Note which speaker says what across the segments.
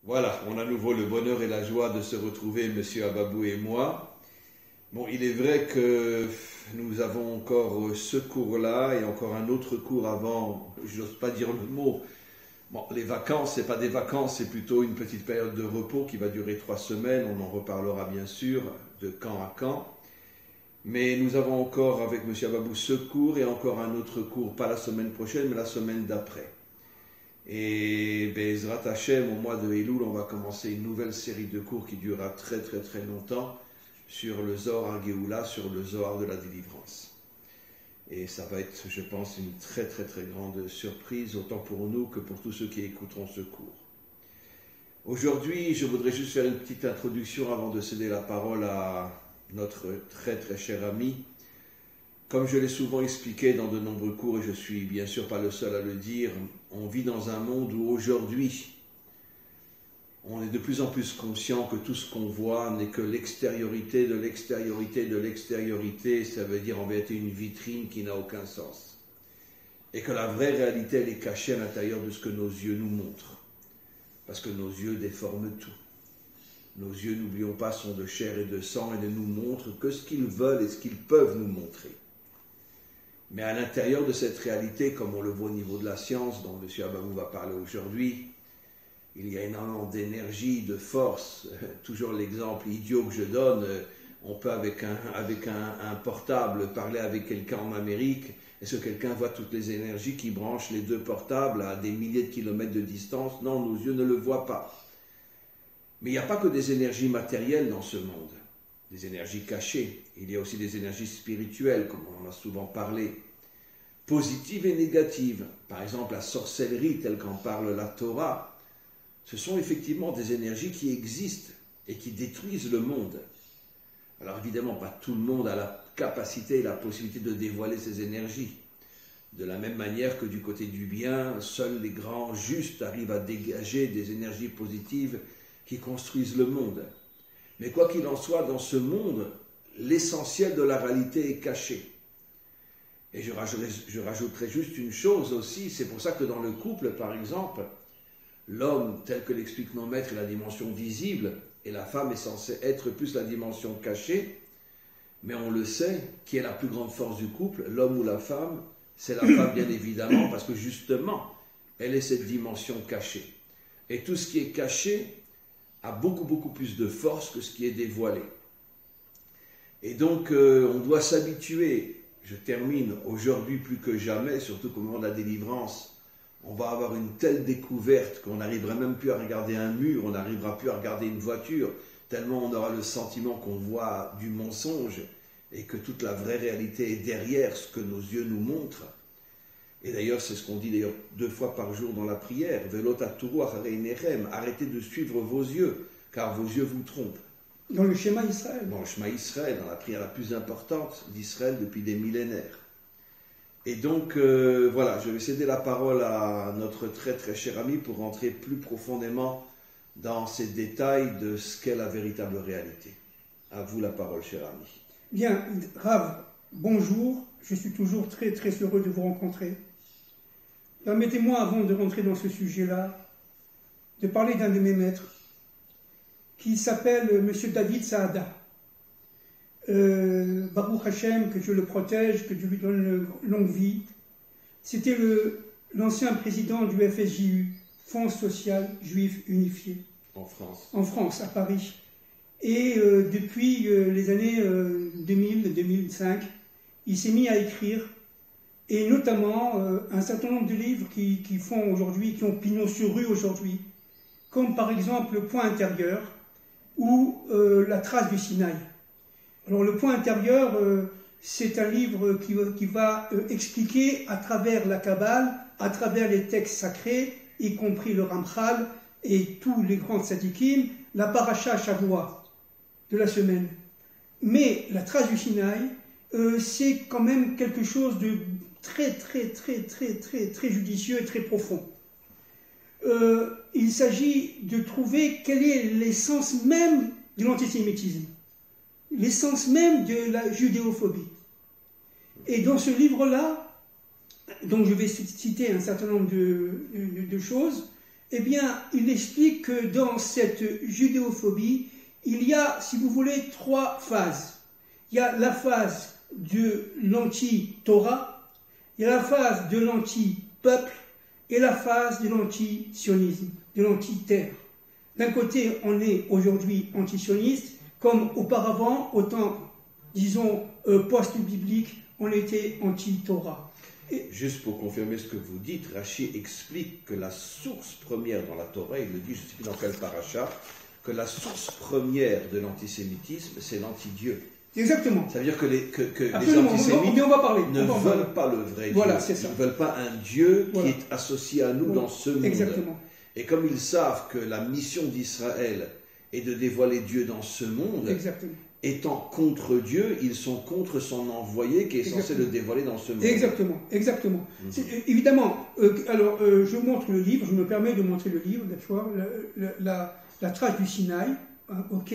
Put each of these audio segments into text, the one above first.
Speaker 1: Voilà, on a à nouveau le bonheur et la joie de se retrouver, Monsieur Ababou et moi. Bon, il est vrai que nous avons encore ce cours-là et encore un autre cours avant, j'ose pas dire le mot. Bon, les vacances, c'est pas des vacances, c'est plutôt une petite période de repos qui va durer 3 semaines. On en reparlera bien sûr de camp à camp. Mais nous avons encore avec Monsieur Ababou ce cours et encore un autre cours, pas la semaine prochaine, mais la semaine d'après. Et Bezrat Hashem, au mois de Elul, on va commencer une nouvelle série de cours qui durera très très très longtemps sur le Zohar HaGeoula, sur le Zohar de la délivrance. Et ça va être, je pense, une très très très grande surprise, autant pour nous que pour tous ceux qui écouteront ce cours. Aujourd'hui, je voudrais juste faire une petite introduction avant de céder la parole à notre très très cher ami. Comme je l'ai souvent expliqué dans de nombreux cours, et je suis bien sûr pas le seul à le dire, on vit dans un monde où aujourd'hui, on est de plus en plus conscient que tout ce qu'on voit n'est que l'extériorité de l'extériorité de l'extériorité, ça veut dire en vérité une vitrine qui n'a aucun sens. Et que la vraie réalité, elle est cachée à l'intérieur de ce que nos yeux nous montrent. Parce que nos yeux déforment tout. Nos yeux, n'oublions pas, sont de chair et de sang et ne nous montrent que ce qu'ils veulent et ce qu'ils peuvent nous montrer. Mais à l'intérieur de cette réalité, comme on le voit au niveau de la science, dont M. Ababou va parler aujourd'hui, il y a énormément d'énergie, de force. Toujours l'exemple idiot que je donne, on peut avec un portable parler avec quelqu'un en Amérique, et ce quelqu'un voit toutes les énergies qui branchent les deux portables à des milliers de kilomètres de distance. Non, nos yeux ne le voient pas. Mais il n'y a pas que des énergies matérielles dans ce monde, des énergies cachées. Il y a aussi des énergies spirituelles, comme on en a souvent parlé, positives et négatives. Par exemple, la sorcellerie, telle qu'en parle la Torah, ce sont effectivement des énergies qui existent et qui détruisent le monde. Alors évidemment, pas tout le monde a la capacité et la possibilité de dévoiler ces énergies. De la même manière que du côté du bien, seuls les grands justes arrivent à dégager des énergies positives qui construisent le monde. Mais quoi qu'il en soit, dans ce monde, l'essentiel de la réalité est caché. Et je rajouterai juste une chose aussi, c'est pour ça que dans le couple, par exemple, l'homme, tel que l'expliquent nos maîtres, est la dimension visible, et la femme est censée être plus la dimension cachée, mais on le sait, qui est la plus grande force du couple, l'homme ou la femme, c'est la femme bien évidemment, parce que justement, elle est cette dimension cachée. Et tout ce qui est caché a beaucoup beaucoup plus de force que ce qui est dévoilé. Et donc on doit s'habituer, je termine, aujourd'hui plus que jamais, surtout qu'au moment de la délivrance, on va avoir une telle découverte qu'on n'arrivera même plus à regarder un mur, on n'arrivera plus à regarder une voiture, tellement on aura le sentiment qu'on voit du mensonge et que toute la vraie réalité est derrière ce que nos yeux nous montrent. Et d'ailleurs, c'est ce qu'on dit d'ailleurs 2 fois par jour dans la prière. Arrêtez de suivre vos yeux, car vos yeux vous trompent.
Speaker 2: Dans le schéma Israël.
Speaker 1: Dans le schéma Israël, dans la prière la plus importante d'Israël depuis des millénaires. Et donc, voilà, je vais céder la parole à notre très très cher ami pour rentrer plus profondément dans ces détails de ce qu'est la véritable réalité. À vous la parole, cher ami.
Speaker 2: Bien, Rav, bonjour. Je suis toujours très très heureux de vous rencontrer. Permettez-moi, avant de rentrer dans ce sujet-là, de parler d'un de mes maîtres, qui s'appelle M. David Saada. Baruch Hashem, que Dieu le protège, que Dieu lui donne une longue vie. C'était l'ancien président du FSJU, Fonds social juif unifié.
Speaker 1: En France.
Speaker 2: En France, à Paris. Et depuis les années 2000-2005, il s'est mis à écrire, et notamment un certain nombre de livres qui font aujourd'hui, qui ont pignon sur rue aujourd'hui, comme par exemple Le Point intérieur ou La Trace du Sinaï. Alors le Point intérieur, c'est un livre qui va expliquer à travers la Kabbale, à travers les textes sacrés, y compris le Ramchal et tous les grands tzadikim, la paracha Shavua de la semaine. Mais La Trace du Sinaï, c'est quand même quelque chose de très judicieux et très profond. Il s'agit de trouver quelle est l'essence même de l'antisémitisme, l'essence même de la judéophobie. Et dans ce livre-là, donc je vais citer un certain nombre de choses, eh bien, il explique que dans cette judéophobie, il y a, si vous voulez, 3 phases. Il y a la phase de l'anti-Torah, il y a la phase de l'anti-peuple et la phase de l'anti-sionisme, de l'anti-terre. D'un côté, on est aujourd'hui anti-sioniste, comme auparavant, au temps, disons, post-biblique, on était anti-Torah.
Speaker 1: Juste pour confirmer ce que vous dites, Rachi explique que la source première dans la Torah, il le dit, je ne sais plus dans quel paracha, que la source première de l'antisémitisme, c'est l'anti-Dieu.
Speaker 2: Exactement.
Speaker 1: Ça veut dire que les
Speaker 2: Absolument.
Speaker 1: antisémites
Speaker 2: ne
Speaker 1: veulent pas le vrai
Speaker 2: voilà,
Speaker 1: Dieu.
Speaker 2: C'est ça.
Speaker 1: Ils ne veulent pas un Dieu
Speaker 2: voilà.
Speaker 1: qui est associé à nous
Speaker 2: voilà.
Speaker 1: dans ce monde.
Speaker 2: Exactement.
Speaker 1: Et comme ils savent que la mission d'Israël est de dévoiler Dieu dans ce monde,
Speaker 2: exactement.
Speaker 1: Étant contre Dieu, ils sont contre son envoyé qui est censé le dévoiler dans ce monde.
Speaker 2: Exactement, exactement. Évidemment, je montre le livre, je me permets de montrer le livre, d'accord, la trace du Sinaï, hein, ok.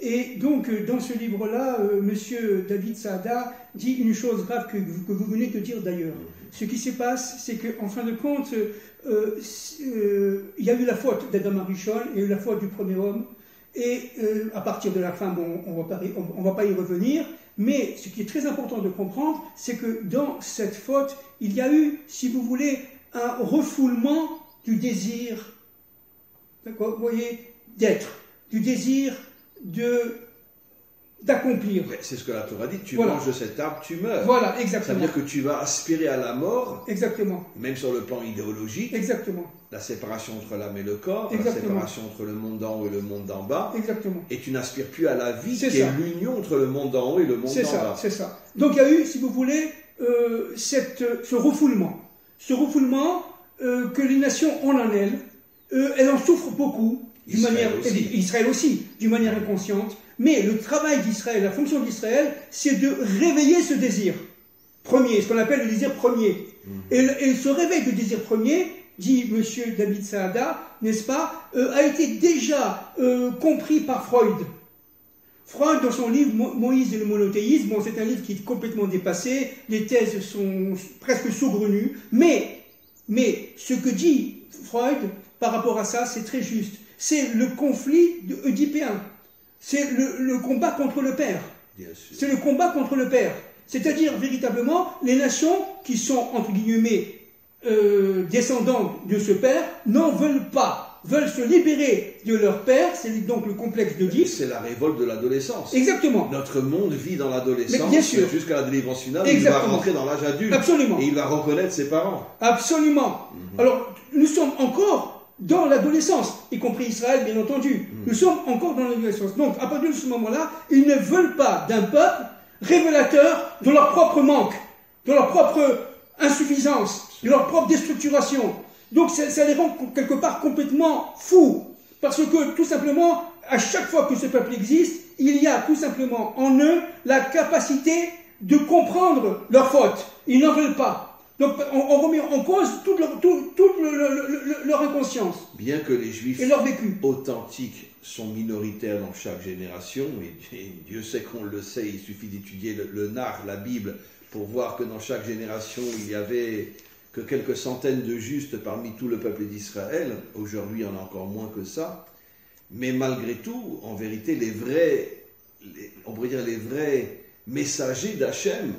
Speaker 2: Et donc, dans ce livre-là, monsieur David Saada dit une chose grave que vous venez de dire d'ailleurs. Ce qui se passe, c'est qu'en fin de compte, il y a eu la faute d'Adam Arishon, il y a eu la faute du premier homme, et à partir de la fin, bon, on va pas y revenir, mais ce qui est très important de comprendre, c'est que dans cette faute, il y a eu, si vous voulez, un refoulement du désir, d'accord, vous voyez, d'être, du désir d'accomplir.
Speaker 1: C'est ce que la Torah dit, tu
Speaker 2: voilà.
Speaker 1: manges de cet arbre, tu meurs.
Speaker 2: Voilà, exactement.
Speaker 1: Ça veut dire que tu vas aspirer à la mort,
Speaker 2: exactement.
Speaker 1: Même sur le plan idéologique.
Speaker 2: Exactement.
Speaker 1: La séparation entre l'âme et le corps,
Speaker 2: exactement.
Speaker 1: La séparation entre le monde d'en haut et le monde d'en bas.
Speaker 2: Exactement.
Speaker 1: Et tu n'aspires plus à la vie,
Speaker 2: c'est
Speaker 1: qui
Speaker 2: ça.
Speaker 1: est l'union entre le monde d'en haut et le monde d'en bas.
Speaker 2: C'est ça. Donc il y a eu, si vous voulez, ce refoulement. Ce refoulement que les nations ont en elles, elles en souffrent beaucoup. Israël aussi, d'une manière inconsciente. Mais le travail d'Israël, la fonction d'Israël, c'est de réveiller ce désir premier, ce qu'on appelle le désir premier. Et ce réveil du désir premier, dit M. David Saada, n'est-ce pas, a été déjà compris par Freud. Freud, dans son livre Moïse et le monothéisme, bon, c'est un livre qui est complètement dépassé, les thèses sont presque saugrenues, mais ce que dit Freud par rapport à ça, c'est très juste. C'est le conflit oedipéen. C'est le combat contre le père. C'est le combat contre le père. C'est-à-dire, véritablement, les nations qui sont, entre guillemets, descendants de ce père, n'en veulent pas, veulent se libérer de leur père, c'est donc le complexe d'Oedipe.
Speaker 1: C'est la révolte de l'adolescence.
Speaker 2: Exactement.
Speaker 1: Notre monde vit dans l'adolescence jusqu'à la délivrance finale, il va rentrer dans l'âge adulte.
Speaker 2: Absolument.
Speaker 1: Et il va reconnaître ses parents.
Speaker 2: Absolument. Alors, nous sommes encore dans l'adolescence, y compris Israël, bien entendu. Nous sommes encore dans l'adolescence. Donc, à partir de ce moment-là, ils ne veulent pas d'un peuple révélateur de leur propre manque, de leur propre insuffisance, de leur propre déstructuration. Donc, ça les rend quelque part complètement fous. Parce que, tout simplement, à chaque fois que ce peuple existe, il y a tout simplement en eux la capacité de comprendre leurs fautes. Ils n'en veulent pas. Donc on remet en cause toute leur inconscience.
Speaker 1: Bien que les Juifs
Speaker 2: et leur vécu
Speaker 1: authentiques sont minoritaires dans chaque génération, et Dieu sait qu'on le sait, il suffit d'étudier le Nar, la Bible, pour voir que dans chaque génération, il n'y avait que quelques centaines de justes parmi tout le peuple d'Israël. Aujourd'hui, il y en a encore moins que ça. Mais malgré tout, en vérité, on pourrait dire les vrais messagers d'Hachem,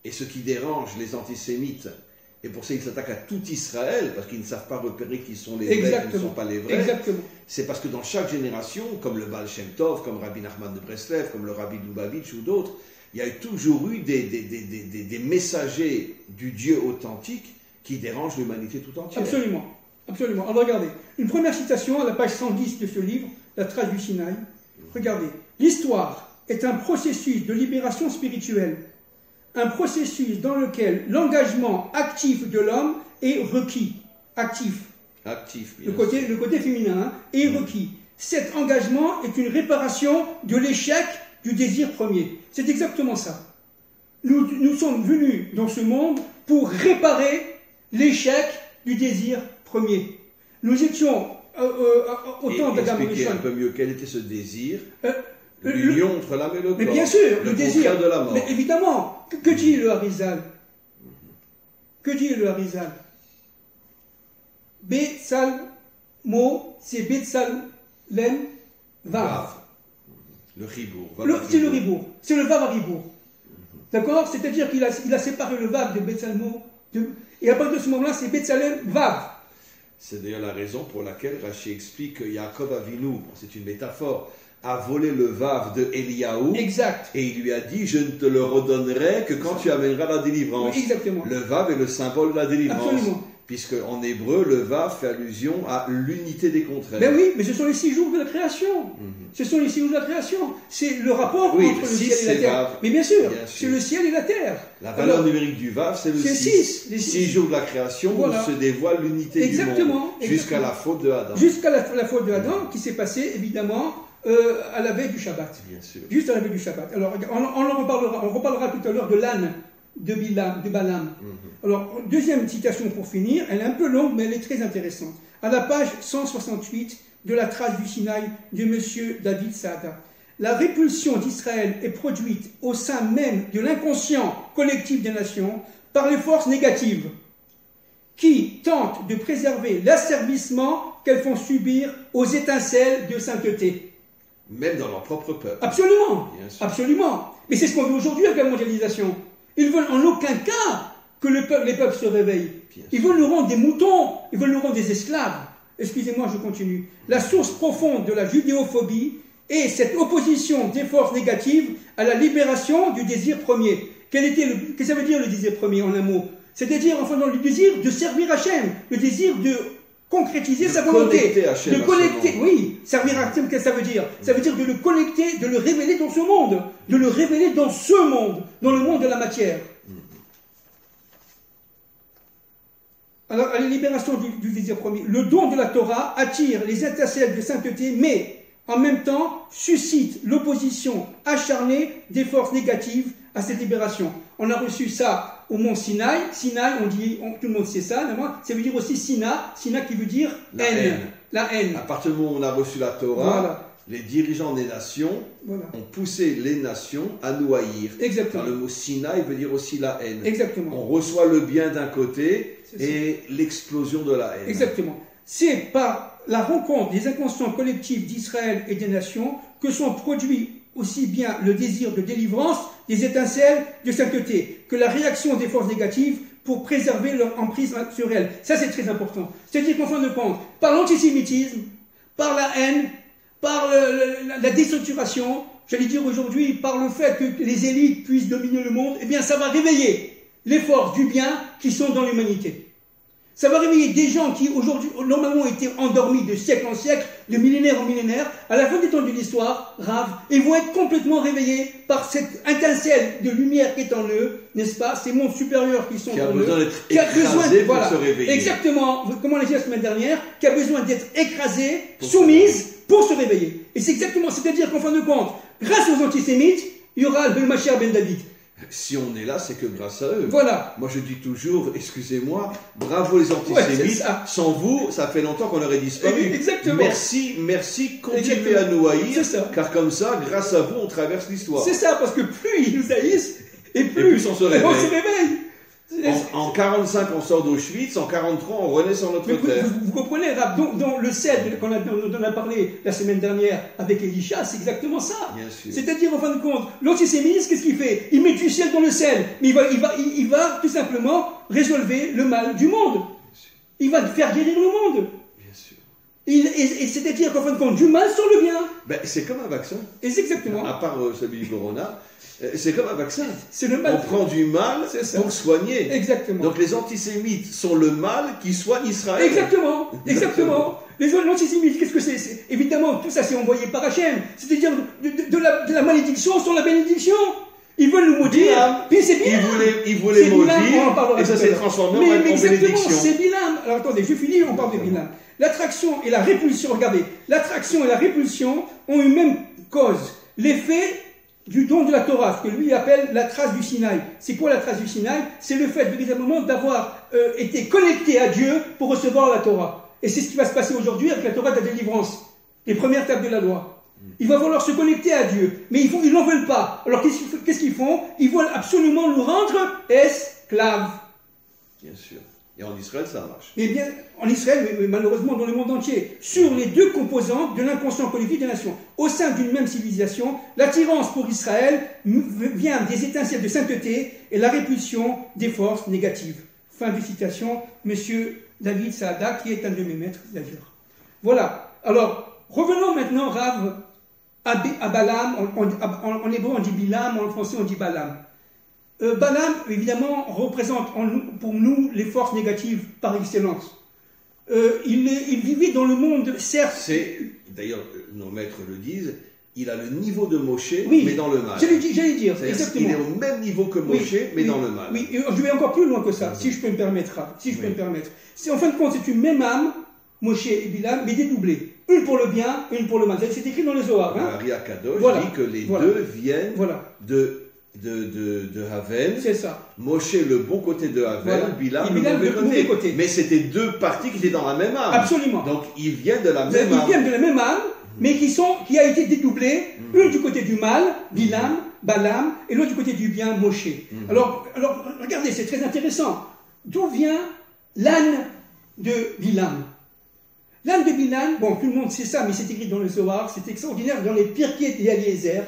Speaker 1: et ce qui dérange les antisémites, et pour ça ils s'attaquent à tout Israël, parce qu'ils ne savent pas repérer qui sont les vrais et qui ne sont pas les vrais.
Speaker 2: Exactement.
Speaker 1: C'est parce que dans chaque génération, comme le Baal Shem Tov, comme Rabbi Nachman de Breslev, comme le Rabbi Lubavitch ou d'autres, il y a toujours eu des messagers du Dieu authentique qui dérangent l'humanité tout entière.
Speaker 2: Absolument. Absolument. Alors regardez, une première citation à la page 110 de ce livre, La trace du Sinaï. Regardez. L'histoire est un processus de libération spirituelle. Un processus dans lequel l'engagement actif de l'homme est requis. Actif.
Speaker 1: Actif,
Speaker 2: bien sûr. Le côté féminin est requis. Cet engagement est une réparation de l'échec du désir premier. C'est exactement ça. Nous sommes venus dans ce monde pour réparer l'échec du désir premier. Nous étions au temps d'Adam et
Speaker 1: expliquez un peu mieux quel était ce désir. L'union entre l'âme et le corps.
Speaker 2: Mais bien sûr, le désir
Speaker 1: de la mort.
Speaker 2: Mais évidemment, que dit le Harizal? Que dit le Harizal? Betsal mot, c'est Betsalem Vav.
Speaker 1: Le ribour.
Speaker 2: C'est le ribour. C'est le Vav à ribour. D'accord? C'est-à-dire qu'il a séparé le Vav de Betsalmo. Et à partir de ce moment-là, c'est Betsalem Vav.
Speaker 1: C'est d'ailleurs la raison pour laquelle Rashi explique que Yaakov Avinu, c'est une métaphore, a volé le Vav de Eliyahu.
Speaker 2: Exact.
Speaker 1: Et il lui a dit, je ne te le redonnerai que quand tu amèneras la délivrance.
Speaker 2: Oui, exactement.
Speaker 1: Le Vav est le symbole de la délivrance.
Speaker 2: Absolument.
Speaker 1: Puisque en hébreu, le Vav fait allusion à l'unité des contraires.
Speaker 2: Ben oui, mais ce sont les 6 jours de la création. Ce sont les 6 jours de la création. C'est le rapport entre le ciel et la terre.
Speaker 1: Vav.
Speaker 2: Mais bien sûr, c'est le ciel et la terre.
Speaker 1: La valeur numérique du Vav, c'est le 6. Les 6 jours de la création où se dévoile l'unité du monde. Jusqu'à la faute de Adam.
Speaker 2: Jusqu'à la faute de Adam, qui s'est passée évidemment à la veille du Shabbat.
Speaker 1: Bien sûr.
Speaker 2: Juste à la veille du Shabbat. Alors, on reparlera tout à l'heure de l'âne de Balaam. Alors, deuxième citation pour finir, elle est un peu longue, mais elle est très intéressante. À la page 168 de la trace du Sinaï de M. David Saada. La répulsion d'Israël est produite au sein même de l'inconscient collectif des nations par les forces négatives qui tentent de préserver l'asservissement qu'elles font subir aux étincelles de sainteté.
Speaker 1: Même dans leur propre peuple.
Speaker 2: Absolument, absolument. Mais c'est ce qu'on veut aujourd'hui avec la mondialisation. Ils veulent en aucun cas que les peuples se réveillent. Ils veulent nous rendre des moutons, ils veulent nous rendre des esclaves. Excusez-moi, je continue. La source profonde de la judéophobie est cette opposition des forces négatives à la libération du désir premier. Qu'est-ce que ça veut dire le désir premier en un mot? C'est-à-dire, enfin, dans le désir de servir Hachem, le désir de concrétiser sa volonté, de connecter, oui, servir Hachem, qu'est-ce que ça veut dire? Ça veut dire de le connecter, de le révéler dans ce monde, de le révéler dans ce monde, dans le monde de la matière. Alors, à la libération du désir premier, le don de la Torah attire les étincelles de sainteté, mais en même temps suscite l'opposition acharnée des forces négatives à cette libération. On a reçu ça au mont Sinaï. Sinaï, tout le monde sait ça, ça veut dire aussi Sina qui veut dire haine. La haine.
Speaker 1: À partir du moment où on a reçu la Torah, les dirigeants des nations ont poussé les nations à nous haïr.
Speaker 2: Exactement.
Speaker 1: Car le mot Sinaï veut dire aussi la haine.
Speaker 2: Exactement.
Speaker 1: On reçoit le bien d'un côté et l'explosion de la haine.
Speaker 2: Exactement. C'est par la rencontre des inconscients collectifs d'Israël et des nations que sont produits aussi bien le désir de délivrance des étincelles de sainteté que la réaction des forces négatives pour préserver leur emprise sur elles. Ça, c'est très important. C'est-à-dire qu'en fin de compte, par l'antisémitisme, par la haine, par la déstructuration, j'allais dire aujourd'hui, par le fait que les élites puissent dominer le monde, eh bien, ça va réveiller les forces du bien qui sont dans l'humanité. Ça va réveiller des gens qui, aujourd'hui, normalement étaient endormis de siècle en siècle, de millénaire en millénaire. À la fin des temps de l'histoire, ils vont être complètement réveillés par cette étincelle de lumière qui est en eux, n'est-ce pas? Ces mondes supérieurs qui sont en eux.
Speaker 1: Qui a besoin d'être écrasés pour se réveiller.
Speaker 2: Exactement, comme on l'a dit la semaine dernière, qui a besoin d'être écrasée, soumise, pour se réveiller. Et c'est exactement, c'est-à-dire qu'en fin de compte, grâce aux antisémites, il y aura le Mashiach ben David.
Speaker 1: Si on est là, c'est que grâce à eux.
Speaker 2: Voilà.
Speaker 1: Moi, je dis toujours, excusez-moi, bravo les antisémites. Sans vous, ça fait longtemps qu'on aurait disparu.
Speaker 2: Exactement.
Speaker 1: Merci, continuez à nous haïr. Car comme ça, grâce à vous, on traverse l'histoire.
Speaker 2: C'est ça, parce que plus ils nous haïssent, et plus
Speaker 1: on se réveille.
Speaker 2: En
Speaker 1: 45, on sort d'Auschwitz. En 43, on renaît sur notre terre.
Speaker 2: Vous comprenez, Rab, dont le cèdre dont on a parlé la semaine dernière avec Elisha, c'est exactement ça.
Speaker 1: Bien sûr.
Speaker 2: C'est-à-dire, en fin de compte, l'antisémitisme, qu'est-ce qu'il fait? Il met du sel dans le sel, mais il va tout simplement résolver le mal du monde. Il va faire guérir le monde.
Speaker 1: Bien sûr.
Speaker 2: Et c'est-à-dire qu'en fin de compte, du mal sur le bien.
Speaker 1: C'est comme un vaccin.
Speaker 2: Et c'est exactement.
Speaker 1: À part celui du corona. C'est comme un vaccin.
Speaker 2: C'est le mal.
Speaker 1: On prend du mal pour soigner.
Speaker 2: Exactement.
Speaker 1: Donc les antisémites sont le mal qui soigne Israël.
Speaker 2: Exactement. L'antisémitisme, qu'est-ce que c'est? Évidemment, tout ça c'est envoyé par Hachem. C'est-à-dire de la malédiction sur la bénédiction. Ils veulent nous maudire. Puis c'est Bilam.
Speaker 1: Ils voulaient maudire. Et ça s'est transformé en bénédiction.
Speaker 2: C'est Bilam. Alors attendez, je finis, on parle de Bilam. L'attraction et la répulsion, regardez. L'attraction et la répulsion ont une même cause. L'effet du don de la Torah, ce que lui appelle la trace du Sinaï. C'est quoi la trace du Sinaï? C'est le fait, véritablement, d'avoir été connecté à Dieu pour recevoir la Torah. Et c'est ce qui va se passer aujourd'hui avec la Torah de la délivrance, les premières tables de la loi. Il va falloir se connecter à Dieu, mais ils n'en veulent pas. Alors qu'est-ce qu'ils font? Ils veulent absolument nous rendre esclaves.
Speaker 1: Bien sûr. Et en Israël, ça marche.
Speaker 2: Mais bien, en Israël, mais malheureusement dans le monde entier, sur les deux composantes de l'inconscient collectif des nations. Au sein d'une même civilisation, l'attirance pour Israël vient des étincelles de sainteté et la répulsion des forces négatives. Fin de citation, Monsieur David Saada, qui est un de mes maîtres d'ailleurs. Voilà. Alors, revenons maintenant, Rav, à Balaam. En hébreu, on dit Bilam, en français, on dit Balaam. Balaam, évidemment, représente pour nous les forces négatives par excellence. Il vivait dans le monde, certes...
Speaker 1: D'ailleurs, nos maîtres le disent, il a le niveau de Moshe,
Speaker 2: oui,
Speaker 1: mais dans le mal.
Speaker 2: J'allais dire, exactement.
Speaker 1: Il est au même niveau que Moshe, mais dans le mal.
Speaker 2: Oui, je vais encore plus loin que ça, si je peux me permettre. C'est, en fin de compte, c'est une même âme, Moshe et Bilam, mais dédoublée. Une pour le bien, une pour le mal. C'est écrit dans les Zohar.
Speaker 1: Ari Akadosh dit que les deux viennent de Havel.
Speaker 2: C'est ça.
Speaker 1: Moshe le bon côté de Havel, Bilam le mauvais côté. Mais c'était deux parties qui étaient dans la même âme.
Speaker 2: Absolument.
Speaker 1: Donc ils viennent de la même âme.
Speaker 2: Ils viennent de la même âme, mais qui a été dédoublée, une du côté du mal, Bilam, Balaam, et l'autre du côté du bien, Moshe. Alors, regardez, c'est très intéressant. D'où vient l'âne de Bilam? L'âne de Bilam, bon, tout le monde sait ça, mais c'est écrit dans le Zohar, c'est extraordinaire, dans les Pirkei d'Eliezer,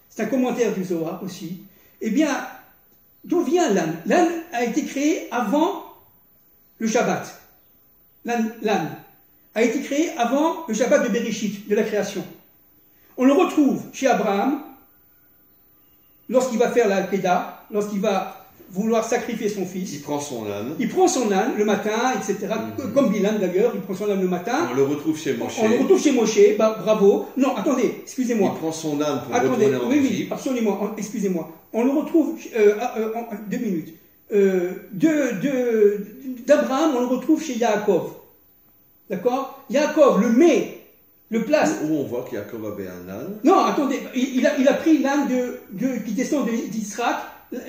Speaker 2: c'est un commentaire du Zohar aussi. Eh bien, d'où vient l'âne? L'âne a été créé avant le Shabbat. L'âne a été créé avant le Shabbat de Bereshit, de la création. On le retrouve chez Abraham, lorsqu'il va faire la Kedah, lorsqu'il va vouloir sacrifier son fils.
Speaker 1: Il prend son âne.
Speaker 2: Il prend son âne le matin, etc. Comme Bilam d'ailleurs, il prend son âne le matin.
Speaker 1: On le retrouve chez Moshe.
Speaker 2: Bravo. Non, attendez, excusez-moi.
Speaker 1: Il prend son âne pour retourner en Égypte.
Speaker 2: Oui, absolument, excusez-moi. On le retrouve, 2 minutes. D'Abraham, on le retrouve chez Yaakov. D'accord? Yaakov le met, le place.
Speaker 1: Où on voit qu'Yaakov avait un âne.
Speaker 2: Non, attendez, il a pris l'âne qui descend d'Israël.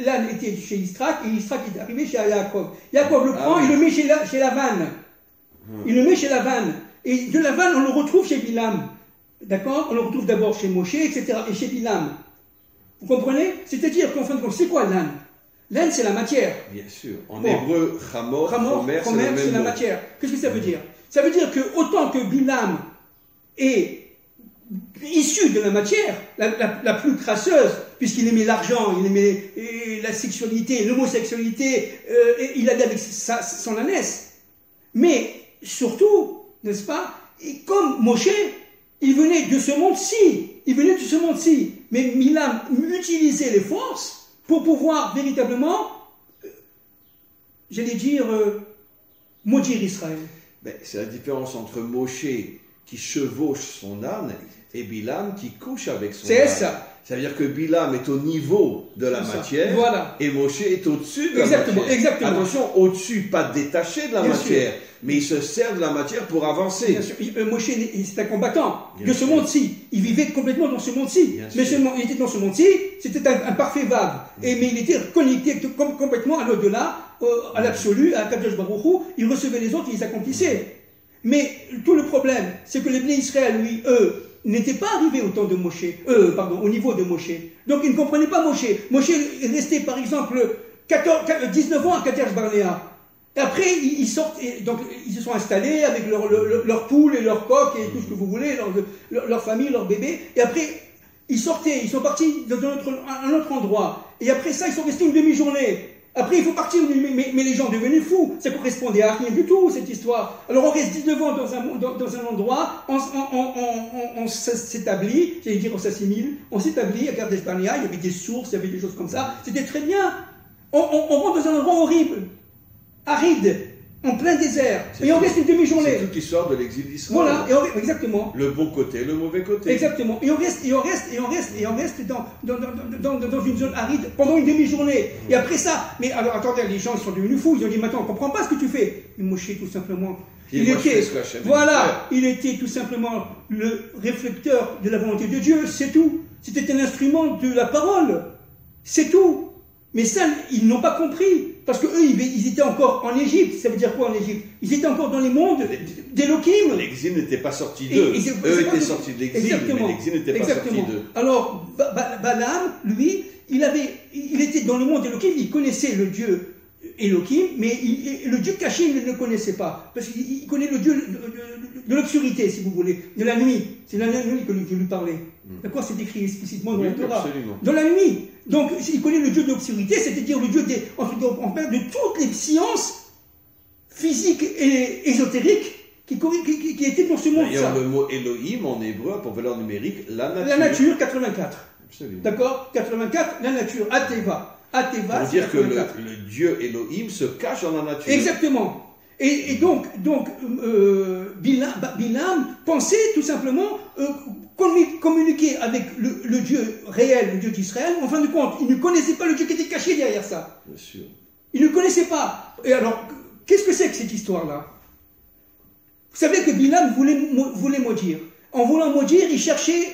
Speaker 2: L'âne était chez Isaac et Isaac est arrivé chez Yaakov. Yaakov le prend, il le met chez Lavan. Il le met chez Lavan. Et de Lavan, on le retrouve chez Bilam. D'accord? On le retrouve d'abord chez Moshe, etc. et chez Bilam. Vous comprenez? C'est-à-dire qu'en fin de compte, c'est quoi l'âne? L'âne, c'est la matière.
Speaker 1: Bien sûr. En hébreu, Chamor,
Speaker 2: Chomer, c'est la matière. Qu'est-ce que ça veut dire? Ça veut dire que autant que Bilam est issu de la matière, la plus crasseuse, puisqu'il aimait l'argent, il aimait la sexualité, l'homosexualité, il allait avec son ânesse. Mais surtout, n'est-ce pas, et comme Moshe, il venait de ce monde-ci, mais Bilam utilisait les forces pour pouvoir véritablement, j'allais dire, maudire Israël.
Speaker 1: Ben, c'est la différence entre Moshe qui chevauche son âne et Bilam qui couche avec son âne.
Speaker 2: C'est ça.
Speaker 1: Ça veut dire que Bilam est au niveau de la matière,
Speaker 2: voilà.
Speaker 1: Et Moshe est au-dessus de la matière.
Speaker 2: Exactement.
Speaker 1: Attention, au-dessus, pas détaché de la matière, mais il se sert de la matière pour avancer.
Speaker 2: Bien sûr. Moshe, c'est un combattant de ce monde-ci. Il vivait complètement dans ce monde-ci. Mais il était dans ce monde-ci, c'était un parfait vague. Mais il était connecté complètement à l'au-delà, à l'absolu, à Kadosh Baruch Hu. Il recevait les autres, il les accomplissait. Mais tout le problème, c'est que les Bnei Israël, lui, eux, n'étaient pas arrivés au temps de Moshe, au niveau de Moshe. Donc ils ne comprenaient pas Moshe. Moshe est resté, par exemple, 19 ans à Kadesh Barnea. Et après, ils sortent, donc ils se sont installés avec leurs poules et leurs coqs et tout ce que vous voulez, leur famille, leurs bébés. Et après, ils sortaient, ils sont partis dans un autre endroit. Et après ça, ils sont restés une demi-journée. Après, il faut partir, mais les gens devenaient fous. Ça correspondait à rien du tout, cette histoire. Alors, on reste 19 ans dans un endroit, on s'établit, j'allais dire on s'assimile, on s'établit à Kadesh Barnea, il y avait des sources, il y avait des choses comme ça. C'était très bien. On rentre dans un endroit horrible, aride, en plein désert, et on reste une demi-journée.
Speaker 1: C'est toute l'histoire de l'exil d'Israël.
Speaker 2: Voilà, exactement.
Speaker 1: Le bon côté, le mauvais côté.
Speaker 2: Exactement. Et on reste dans une zone aride pendant une demi-journée. Et après ça, mais alors attendez, les gens ils sont devenus fous. Ils ont dit maintenant on comprend pas ce que tu fais. Mais Moshe tout simplement. Il était tout simplement le réflecteur de la volonté de Dieu. C'est tout. C'était un instrument de la parole. C'est tout. Mais ça, ils n'ont pas compris. Parce qu'eux, ils étaient encore en Égypte. Ça veut dire quoi en Égypte? Ils étaient encore dans les mondes d'Elohim.
Speaker 1: L'exil n'était pas sorti d'eux. Eux étaient sortis de l'exil, mais l'exil n'était pas sorti d'eux.
Speaker 2: Alors, Balaam, lui, il était dans le monde d'Elohim, il connaissait le Dieu Elohim, mais le Dieu caché, il ne le connaissait pas. Parce qu'il connaît le Dieu de l'obscurité, si vous voulez, de la nuit. C'est de la nuit que je lui parlais. D'accord? C'est écrit explicitement dans la Torah. Dans la nuit. Donc, il connaît le Dieu de l'obscurité, c'est-à-dire le Dieu de toutes les sciences physiques et ésotériques qui étaient dans ce monde.
Speaker 1: D'ailleurs, le mot Elohim en hébreu, pour valeur numérique, la nature.
Speaker 2: La nature, 84.
Speaker 1: Absolument.
Speaker 2: D'accord? 84, la nature, Ateva. Ateva,
Speaker 1: pour dire que le Dieu Elohim se cache dans la nature.
Speaker 2: Exactement. Et donc Bilam pensait tout simplement communiquer avec le Dieu réel, le Dieu d'Israël. En fin de compte, il ne connaissait pas le Dieu qui était caché derrière ça.
Speaker 1: Bien sûr.
Speaker 2: Il ne connaissait pas. Et alors, qu'est-ce que c'est que cette histoire-là? Vous savez que Bilam voulait maudire. En voulant maudire, il cherchait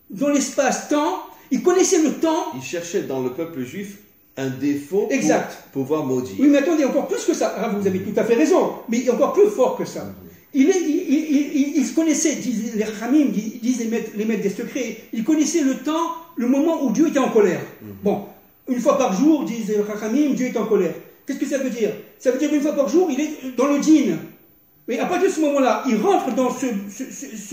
Speaker 2: dans l'espace-temps, il connaissait le temps.
Speaker 1: Il cherchait dans le peuple juif un défaut
Speaker 2: exact.
Speaker 1: Pour pouvoir maudire.
Speaker 2: Oui, mais attendez, encore plus que ça. Ah, vous avez tout à fait raison, mais il est encore plus fort que ça. Il se connaissait, disent les Khamim, disent les maîtres des secrets, il connaissait le temps, le moment où Dieu était en colère. Bon, une fois par jour, disent les Khamim, Dieu est en colère. Qu'est-ce que ça veut dire? Ça veut dire une fois par jour, il est dans le djinn. Mais à partir de ce moment-là, il rentre dans ce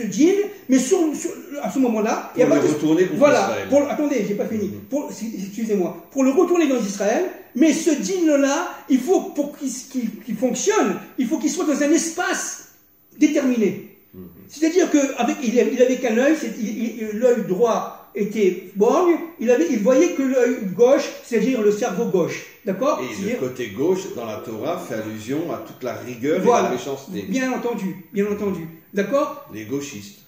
Speaker 2: djinn, mais à ce moment-là...
Speaker 1: Pour le retourner contre Israël.
Speaker 2: Attendez, j'ai pas fini. Excusez-moi. Pour le retourner dans Israël, mais ce djinn-là, il faut, pour qu'il fonctionne, il faut qu'il soit dans un espace déterminé. C'est-à-dire qu'il avait qu'un œil, l'œil droit était borgne, il voyait que l'œil gauche, c'est-à-dire le cerveau gauche. D'accord?
Speaker 1: Et le côté gauche, dans la Torah, fait allusion à toute la rigueur et la méchanceté.
Speaker 2: Bien entendu. D'accord?
Speaker 1: Les gauchistes.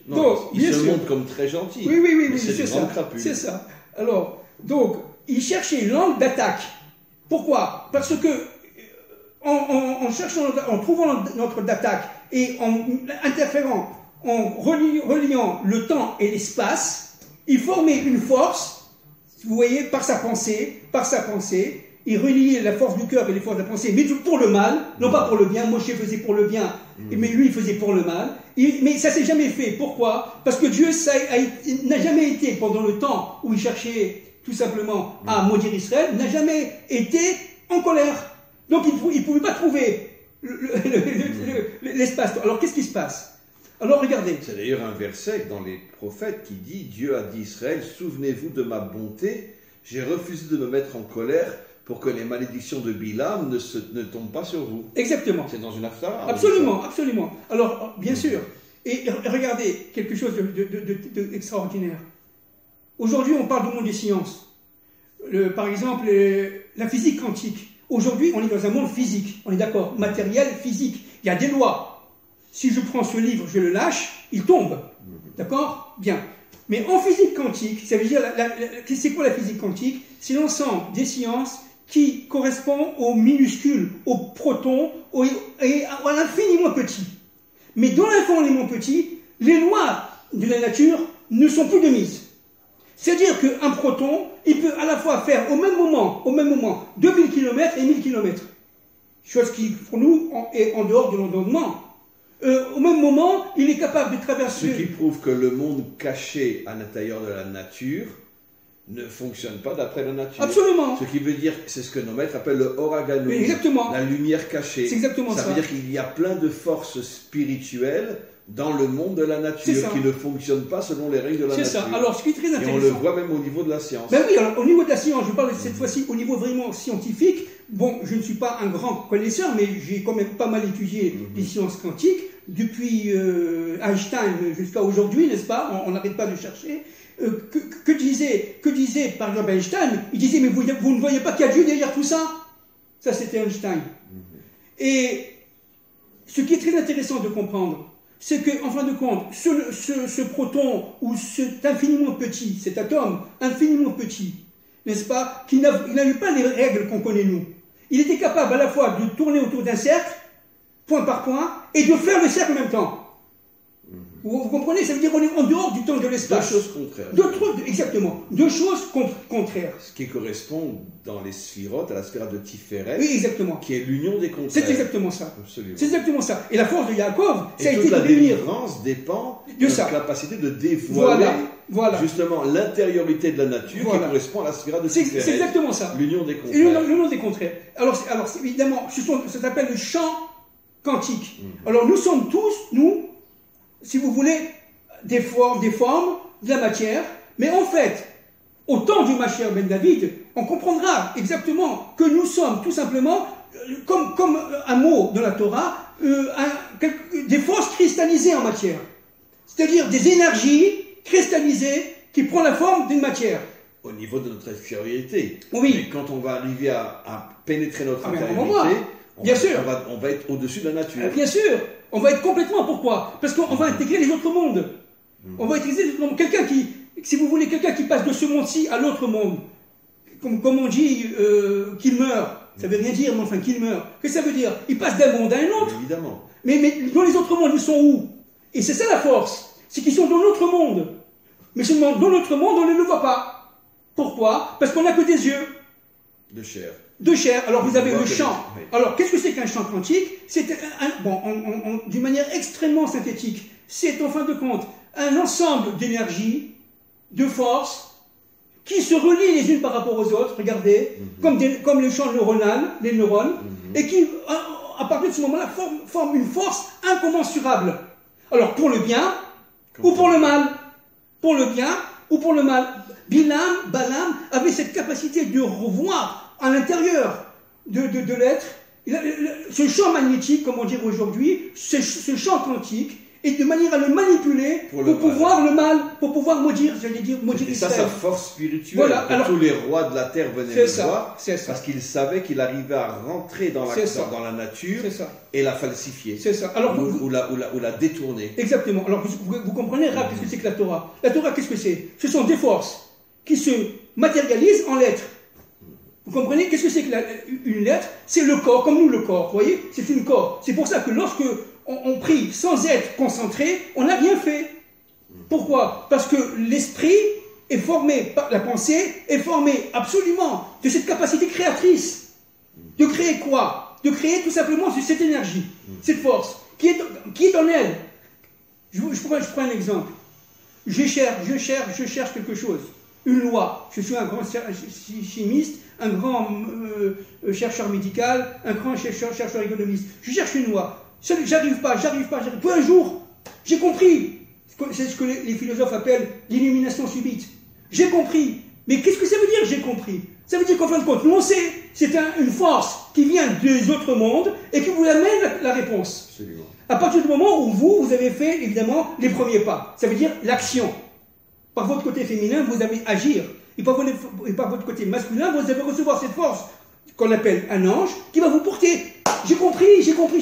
Speaker 2: Non, donc,
Speaker 1: ils se montrent comme très gentils.
Speaker 2: Oui, c'est ça. Alors, donc, il cherchait l'angle d'attaque. Pourquoi? Parce que en trouvant notre d'attaque et en interférant, en reliant le temps et l'espace, il formait une force, vous voyez, par sa pensée, il reliait la force du cœur et les forces de la pensée, mais pour le mal, non pas pour le bien. Moshe faisait pour le bien, mais lui il faisait pour le mal. Mais ça s'est jamais fait. Pourquoi? Parce que Dieu n'a jamais été, pendant le temps où il cherchait tout simplement à maudire Israël, n'a jamais été en colère. Donc il ne pouvait pas trouver l'espace. Alors qu'est-ce qui se passe? Alors regardez.
Speaker 1: C'est d'ailleurs un verset dans les prophètes qui dit: Dieu a dit Israël, souvenez-vous de ma bonté, j'ai refusé de me mettre en colère pour que les malédictions de Bilam ne tombent pas sur vous.
Speaker 2: Exactement.
Speaker 1: C'est dans une Haftarah.
Speaker 2: Absolument. Alors, bien sûr. Et regardez, quelque chose d'extraordinaire. Aujourd'hui, on parle du monde des sciences. Par exemple, la physique quantique. Aujourd'hui, on est dans un monde physique. On est d'accord? Matériel, physique. Il y a des lois. Si je prends ce livre, je le lâche, il tombe. D'accord? Bien. Mais en physique quantique, ça veut dire, c'est quoi la physique quantique? C'est l'ensemble des sciences qui correspond aux minuscules, aux protons, et à l'infiniment petit. Mais dans l'infiniment petit, les lois de la nature ne sont plus de mise. C'est-à-dire qu'un proton, il peut à la fois faire au même moment 2000 km et 1000 km. Chose qui, pour nous, est en dehors de l'entendement. Au même moment, il est capable de traverser...
Speaker 1: Ce qui prouve que le monde caché à l'intérieur de la nature ne fonctionne pas d'après la nature.
Speaker 2: Absolument.
Speaker 1: Ce qui veut dire, c'est ce que nos maîtres appellent le oraganou.
Speaker 2: Exactement.
Speaker 1: La lumière cachée.
Speaker 2: C'est exactement ça.
Speaker 1: Ça veut dire qu'il y a plein de forces spirituelles dans le monde de la nature qui ne fonctionnent pas selon les règles de la nature.
Speaker 2: C'est ça. Alors, ce qui est très intéressant...
Speaker 1: Et on le voit même au niveau de la science.
Speaker 2: Ben oui, alors au niveau de la science, je parle cette fois-ci au niveau vraiment scientifique. Bon, je ne suis pas un grand connaisseur, mais j'ai quand même pas mal étudié les sciences quantiques. Depuis Einstein jusqu'à aujourd'hui, n'est-ce pas? On n'arrête pas de chercher. Que disait par exemple Einstein? Il disait, mais vous ne voyez pas qu'il y a Dieu derrière tout ça? Ça, c'était Einstein. Et ce qui est très intéressant de comprendre, c'est qu'en fin de compte, ce proton, ou cet infiniment petit, cet atome infiniment petit, n'est-ce pas, qui n'avait pas les règles qu'on connaît nous, il était capable à la fois de tourner autour d'un cercle, point par point, et de faire le cercle en même temps. Vous comprenez? Ça veut dire qu'on est en dehors du temps de l'espace.
Speaker 1: Deux choses contraires.
Speaker 2: Exactement. Deux choses contraires.
Speaker 1: Ce qui correspond dans les sphirotes à la sphère de Tiferet,
Speaker 2: Oui, exactement.
Speaker 1: qui est l'union des contraires.
Speaker 2: C'est exactement ça.
Speaker 1: Absolument.
Speaker 2: C'est exactement ça. Et la force de Yaakov, ça a
Speaker 1: Et
Speaker 2: été
Speaker 1: toute la
Speaker 2: de réunir.
Speaker 1: délivrance dépend
Speaker 2: De
Speaker 1: de
Speaker 2: ça.
Speaker 1: la capacité de dévoiler
Speaker 2: Voilà.
Speaker 1: justement l'intériorité de la nature
Speaker 2: Voilà.
Speaker 1: qui correspond à la sphère de
Speaker 2: C'est
Speaker 1: Tiferet.
Speaker 2: exactement ça.
Speaker 1: L'union des
Speaker 2: Et
Speaker 1: contraires.
Speaker 2: le nom des contraires. Alors évidemment, ça s'appelle le champ quantique. Alors nous sommes tous, si vous voulez, des formes, de la matière, mais en fait, au temps du Mashiach ben David, on comprendra exactement que nous sommes tout simplement, comme un mot de la Torah, des forces cristallisées en matière. C'est-à-dire des énergies cristallisées qui prennent la forme d'une matière.
Speaker 1: Au niveau de notre extériorité.
Speaker 2: Oui.
Speaker 1: Mais quand on va arriver à pénétrer notre
Speaker 2: mais on va
Speaker 1: intériorité,
Speaker 2: voir. Bien sûr.
Speaker 1: on va être au-dessus de la nature.
Speaker 2: Bien sûr, on va être complètement. Pourquoi? Parce qu'on va intégrer les autres mondes. On va intégrer les autres mondes. Quelqu'un qui, si vous voulez, quelqu'un qui passe de ce monde-ci à l'autre monde, comme on dit qu'il meurt, ça veut rien dire, mais enfin qu'il meurt. Qu'est-ce que ça veut dire? Il passe d'un monde à un autre.
Speaker 1: Évidemment.
Speaker 2: Mais dans les autres mondes, ils sont où? Et c'est ça la force. C'est qu'ils sont dans notre monde. Mais seulement dans notre monde, on ne le voit pas. Pourquoi? Parce qu'on n'a que des yeux.
Speaker 1: De chair.
Speaker 2: De chair. Alors vous avez le champ.
Speaker 1: Oui.
Speaker 2: Alors qu'est-ce que c'est qu'un champ quantique? C'est d'une manière extrêmement synthétique. C'est en fin de compte un ensemble d'énergie, de forces, qui se relient les unes par rapport aux autres, regardez, comme les champs neuronales, les neurones, et qui, à partir de ce moment-là, forment une force incommensurable. Alors pour le bien ou pour le mal. Pour le bien ou pour le mal. Balaam avait cette capacité de revoir à l'intérieur de l'être ce champ magnétique, comme on dit aujourd'hui, ce champ quantique, et de manière à le manipuler pour pouvoir le mal, pour pouvoir maudire
Speaker 1: Et ça,
Speaker 2: Israël.
Speaker 1: sa force spirituelle.
Speaker 2: Voilà,
Speaker 1: que
Speaker 2: alors-
Speaker 1: tous les rois de la terre venaient
Speaker 2: C'est
Speaker 1: le
Speaker 2: ça,
Speaker 1: voir,
Speaker 2: c'est ça.
Speaker 1: parce qu'ils savaient qu'il arrivait à rentrer dans
Speaker 2: C'est ça.
Speaker 1: la nature
Speaker 2: C'est ça.
Speaker 1: et la falsifier.
Speaker 2: C'est ça. Alors,
Speaker 1: ou la détourner.
Speaker 2: exactement. Alors, vous comprenez, qu'est-ce que c'est que la Torah? La Torah, qu'est-ce que c'est? Ce sont des forces qui se matérialisent en lettres. Vous comprenez? Qu'est-ce que c'est une lettre? C'est le corps, comme nous le corps, vous voyez? C'est une corps. C'est pour ça que lorsque on prie sans être concentré, on n'a rien fait. Pourquoi? Parce que l'esprit est formé, la pensée est formée absolument de cette capacité créatrice. De créer quoi? De créer tout simplement cette énergie, cette force, qui est en elle. Je prends un exemple. Je cherche quelque chose. Une loi. Je suis un grand chimiste, un grand chercheur médical, un grand chercheur économiste. Je cherche une loi. J'arrive pas. Puis un jour, j'ai compris. C'est ce que les philosophes appellent l'illumination subite. J'ai compris. Mais qu'est-ce que ça veut dire, j'ai compris? Ça veut dire qu'en fin de compte, nous on sait, c'est une force qui vient des autres mondes et qui vous amène la réponse.
Speaker 1: Absolument.
Speaker 2: À partir du moment où vous avez fait, évidemment, les premiers pas. Ça veut dire l'action. Par votre côté féminin, vous allez agir. Et par votre côté masculin, vous allez recevoir cette force qu'on appelle un ange qui va vous porter. J'ai compris,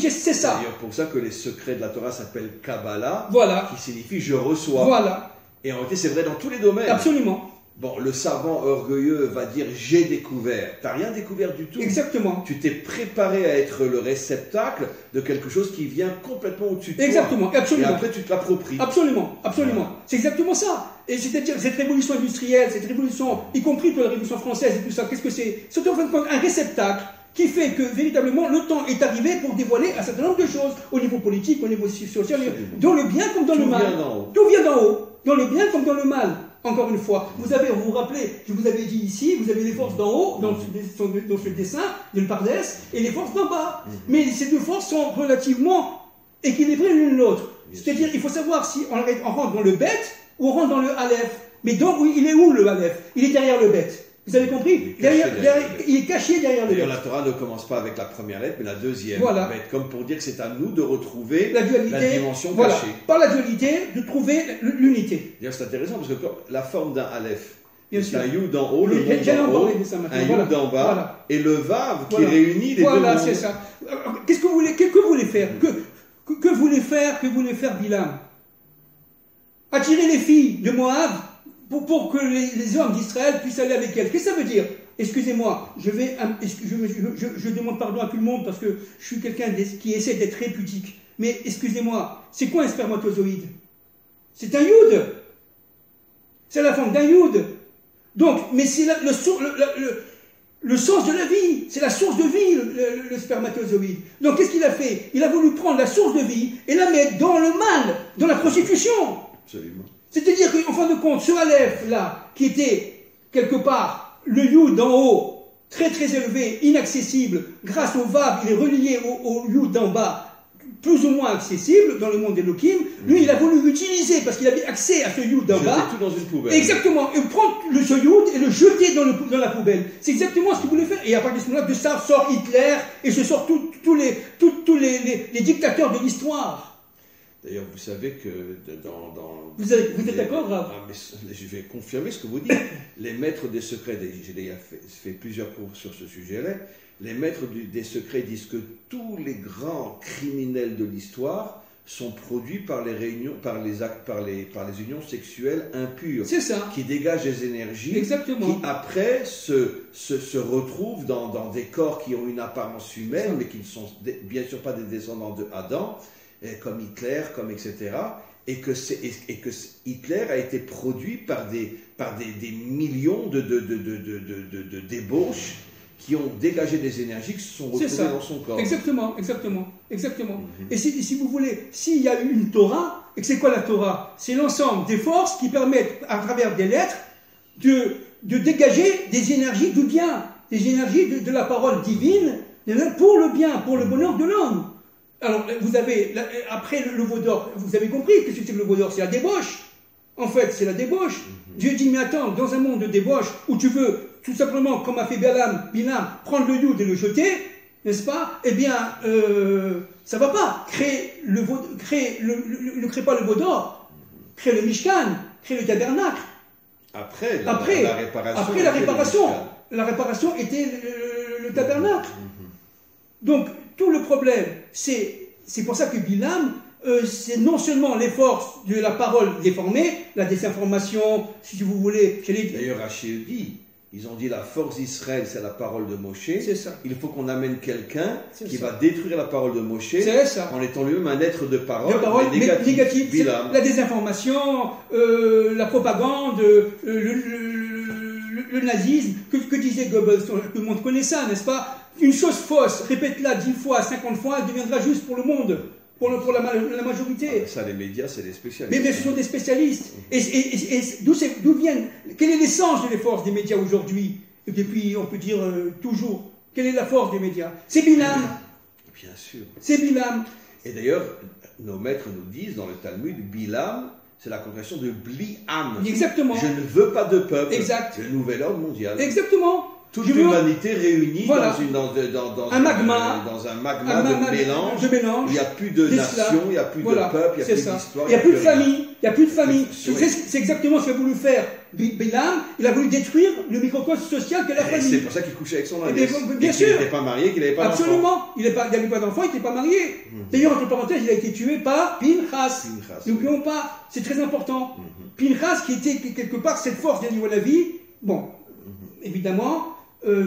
Speaker 2: c'est
Speaker 1: C'est
Speaker 2: ça.
Speaker 1: d'ailleurs pour ça que les secrets de la Torah s'appellent Kabbalah,
Speaker 2: Voilà.
Speaker 1: qui signifie je reçois.
Speaker 2: Voilà.
Speaker 1: Et en réalité, c'est vrai dans tous les domaines.
Speaker 2: Absolument.
Speaker 1: Bon, le savant orgueilleux va dire j'ai découvert. T'as rien découvert du tout.
Speaker 2: Exactement.
Speaker 1: Tu t'es préparé à être le réceptacle de quelque chose qui vient complètement au-dessus de toi.
Speaker 2: Exactement.
Speaker 1: Et
Speaker 2: Absolument.
Speaker 1: après, tu te l'appropries.
Speaker 2: Absolument.
Speaker 1: Voilà.
Speaker 2: C'est exactement ça. Et c'est-à-dire, cette révolution industrielle, cette révolution, y compris pour la révolution française et tout ça, qu'est-ce que c'est? C'est en fin de compte un réceptacle qui fait que, véritablement, le temps est arrivé pour dévoiler un certain nombre de choses, au niveau politique, au niveau social, dans le bien comme dans le mal.
Speaker 1: Tout vient d'en haut.
Speaker 2: Tout vient d'en haut. Dans le bien comme dans le mal. Encore une fois, vous vous rappelez, je vous avais dit ici, vous avez les forces d'en haut, dans ce dessin, de l'Epardès, et les forces d'en bas. Mais ces deux forces sont relativement équilibrées l'une l'autre. C'est-à-dire, il faut savoir si on rentre dans le bête ou on rentre dans le Aleph. Mais il est où le Aleph? Il est derrière le bête. Vous avez compris? Il est caché derrière le
Speaker 1: D'ailleurs,
Speaker 2: bête.
Speaker 1: la Torah ne commence pas avec la première lettre, mais la deuxième.
Speaker 2: Voilà.
Speaker 1: Ça va être comme pour dire que c'est à nous de retrouver
Speaker 2: La dualité,
Speaker 1: dimension
Speaker 2: voilà.
Speaker 1: cachée.
Speaker 2: Par la dualité, de trouver l'unité.
Speaker 1: D'ailleurs, c'est intéressant parce que la forme d'un Aleph,
Speaker 2: Bien
Speaker 1: c'est
Speaker 2: sûr.
Speaker 1: un Yud d'en haut, le monde
Speaker 2: J'allais en
Speaker 1: d'en haut,
Speaker 2: parler de ça maintenant.
Speaker 1: un
Speaker 2: Voilà.
Speaker 1: Yud d'en bas,
Speaker 2: Voilà.
Speaker 1: et le Vav qui
Speaker 2: Voilà.
Speaker 1: réunit les deux
Speaker 2: Voilà,
Speaker 1: mondes.
Speaker 2: c'est ça. Qu'est-ce que vous voulez faire? Que voulait faire Bilam? Attirer les filles de Moab pour que les hommes d'Israël puissent aller avec elles. Qu'est-ce que ça veut dire? Excusez-moi, je demande pardon à tout le monde parce que je suis quelqu'un qui essaie d'être très pudique. Mais excusez-moi, c'est quoi un spermatozoïde? C'est un Yud. C'est la forme d'un Yud. Donc, mais c'est le sens de la vie. C'est la source de vie, le spermatozoïde. Donc, qu'est-ce qu'il a fait? Il a voulu prendre la source de vie et la mettre dans le mal, dans la prostitution.
Speaker 1: Absolument.
Speaker 2: C'est-à-dire qu'en fin de compte, ce Aleph, là, qui était quelque part le Yud d'en haut, très très élevé, inaccessible, grâce au Vav, il est relié au Yud d'en bas, plus ou moins accessible dans le monde d'Elohim. Lui, il a voulu l'utiliser parce qu'il avait accès à ce Yud d'en bas.
Speaker 1: Tout dans une poubelle.
Speaker 2: Exactement. Et prendre ce Yud et le jeter dans la poubelle. C'est exactement ce qu'il voulait faire. Et à partir de ce moment-là, de ça sort Hitler et se sort tous les dictateurs de l'histoire.
Speaker 1: D'ailleurs, vous savez que
Speaker 2: Vous êtes d'accord, Rav?
Speaker 1: Mais je vais confirmer ce que vous dites. Les maîtres des secrets, j'ai déjà fait plusieurs cours sur ce sujet-là, les maîtres des secrets disent que tous les grands criminels de l'histoire sont produits par les réunions, par les unions sexuelles impures.
Speaker 2: C'est ça.
Speaker 1: Qui dégagent des énergies.
Speaker 2: Exactement.
Speaker 1: Qui après se retrouvent dans des corps qui ont une apparence humaine, mais qui ne sont bien sûr pas des descendants de Adam, comme Hitler, comme etc. Et que Hitler a été produit par des millions de débauches qui ont dégagé des énergies qui se sont retrouvées dans son corps.
Speaker 2: Exactement. Et si vous voulez, s'il y a eu une Torah, et que c'est quoi la Torah? C'est l'ensemble des forces qui permettent, à travers des lettres, de dégager des énergies du bien, des énergies de la parole divine, pour le bien, pour le bonheur de l'homme. Alors, vous avez, après le veau d'or, vous avez compris que c'est le veau d'or, c'est la débauche. En fait, c'est la débauche. Dieu dit, mais attends, dans un monde de débauche, où tu veux, tout simplement, comme a fait Bilam, prendre le Yud et le jeter, n'est-ce pas? Eh bien, ça va pas. Ne crée pas le veau d'or. Crée le Mishkan, crée le tabernacle.
Speaker 1: Après la réparation.
Speaker 2: La réparation était le tabernacle. Donc, tout le problème, c'est pour ça que Bilam, c'est non seulement les forces de la parole déformée, la désinformation, si vous voulez.
Speaker 1: D'ailleurs, Rachid dit, ils ont dit la force d'Israël, c'est la parole de Moshe.
Speaker 2: C'est ça.
Speaker 1: Il faut qu'on amène quelqu'un qui va détruire la parole de Moshe en étant lui-même un être de parole,
Speaker 2: mais négatif. La désinformation, la propagande, le nazisme, que disait Goebbels, tout le monde connaît ça, n'est-ce pas? Une chose fausse, répète-la 10 fois, 50 fois, elle deviendra juste pour le monde, pour la majorité.
Speaker 1: Ça, les médias, c'est des spécialistes.
Speaker 2: Mais ce sont des spécialistes. Et d'où viennent, quelle est l'essence de les forces des médias aujourd'hui? Et depuis, on peut dire toujours, quelle est la force des médias? C'est Bilam.
Speaker 1: Bien sûr.
Speaker 2: C'est Bilam.
Speaker 1: Et d'ailleurs, nos maîtres nous disent dans le Talmud, Bilam, c'est la contraction de Bli'am.
Speaker 2: Exactement.
Speaker 1: Je ne veux pas de peuple.
Speaker 2: Exact.
Speaker 1: Le nouvel ordre mondial.
Speaker 2: Exactement.
Speaker 1: Toute l'humanité réunie
Speaker 2: voilà.
Speaker 1: dans
Speaker 2: un magma
Speaker 1: de mélange. Il n'y a plus de nation, il n'y a plus de peuple, il n'y a plus d'histoire.
Speaker 2: Il n'y a plus de famille. Il n'y a plus de famille. C'est exactement ce qu'a voulu faire Bilam. Il a voulu détruire le microcosme social que la famille.
Speaker 1: C'est pour ça qu'il couchait avec son amie.
Speaker 2: Bien sûr.
Speaker 1: Il n'était pas marié, qu'il n'avait pas d'enfant.
Speaker 2: Absolument. Il n'avait pas d'enfant, il n'était pas marié. D'ailleurs, entre parenthèses, il a été tué par Pinchas. N'oublions pas, c'est très important. Pinchas, qui était quelque part cette force d'Eliyahu, bon, évidemment.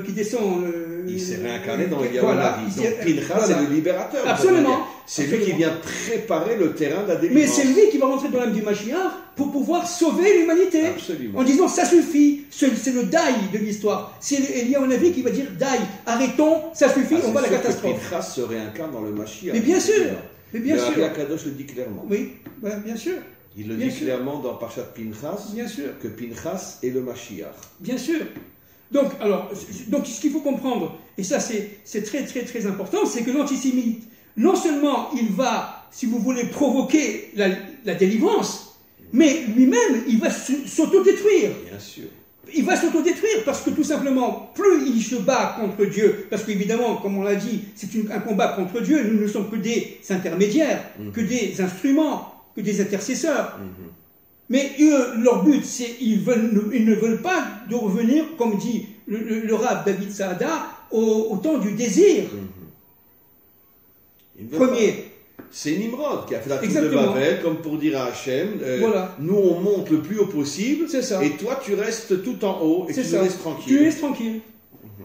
Speaker 2: Qui descend.
Speaker 1: Il s'est réincarné dans Eliyahu Hanavi. Donc Pinchas, c'est le libérateur.
Speaker 2: Absolument.
Speaker 1: C'est lui qui vient préparer le terrain de la délivrance.
Speaker 2: Mais c'est lui qui va rentrer dans l'âme du Mashiach pour pouvoir sauver l'humanité.
Speaker 1: Absolument.
Speaker 2: En disant ça suffit. C'est le daï de l'histoire. C'est Eliyahu Hanavi qui va dire daï, arrêtons, ça suffit, on va à la catastrophe.
Speaker 1: Pinchas se réincarne dans le Mashiach.
Speaker 2: Mais bien sûr. Mais bien sûr.
Speaker 1: Le Kadosh le dit clairement.
Speaker 2: Oui, bien sûr.
Speaker 1: Il le dit clairement dans Parshat Pinchas.
Speaker 2: Bien sûr.
Speaker 1: Que Pinchas est le Mashiach.
Speaker 2: Bien sûr. Donc, ce qu'il faut comprendre, et ça c'est très très très important, c'est que l'antisémite, non seulement il va, si vous voulez, provoquer la délivrance, mais lui-même, il va s'autodétruire.
Speaker 1: Bien sûr.
Speaker 2: Il va s'autodétruire parce que tout simplement, plus il se bat contre Dieu, parce qu'évidemment, comme on l'a dit, c'est un combat contre Dieu, nous ne sommes que des intermédiaires, que des instruments, que des intercesseurs. Mais eux, leur but, c'est ils ne veulent pas de revenir, comme dit le Rav David Saada, au temps du désir. Premier.
Speaker 1: C'est Nimrod qui a fait la tour de Babel, comme pour dire à Hachem, nous on monte le plus haut possible, et toi tu restes tout en haut, et tu restes tranquille.
Speaker 2: Tu restes tranquille.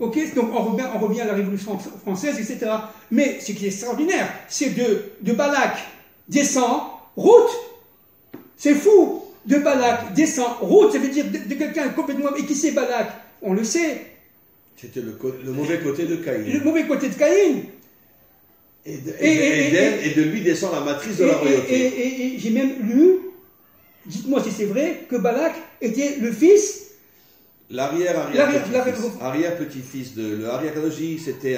Speaker 2: Ok, donc on revient à la Révolution française, etc. Mais ce qui est extraordinaire, c'est de Balak descend, route, C'est fou. De Balak descend Ruth, ça veut dire de quelqu'un complètement... Et qui c'est Balak? On le sait.
Speaker 1: C'était le mauvais côté de Caïn.
Speaker 2: Le mauvais côté de Caïn.
Speaker 1: Et de lui descend la matrice de la royauté.
Speaker 2: Et j'ai même lu, dites-moi si c'est vrai, que Balak était le fils...
Speaker 1: L'arrière-petit-fils de... Le arrière-kadoshi, c'était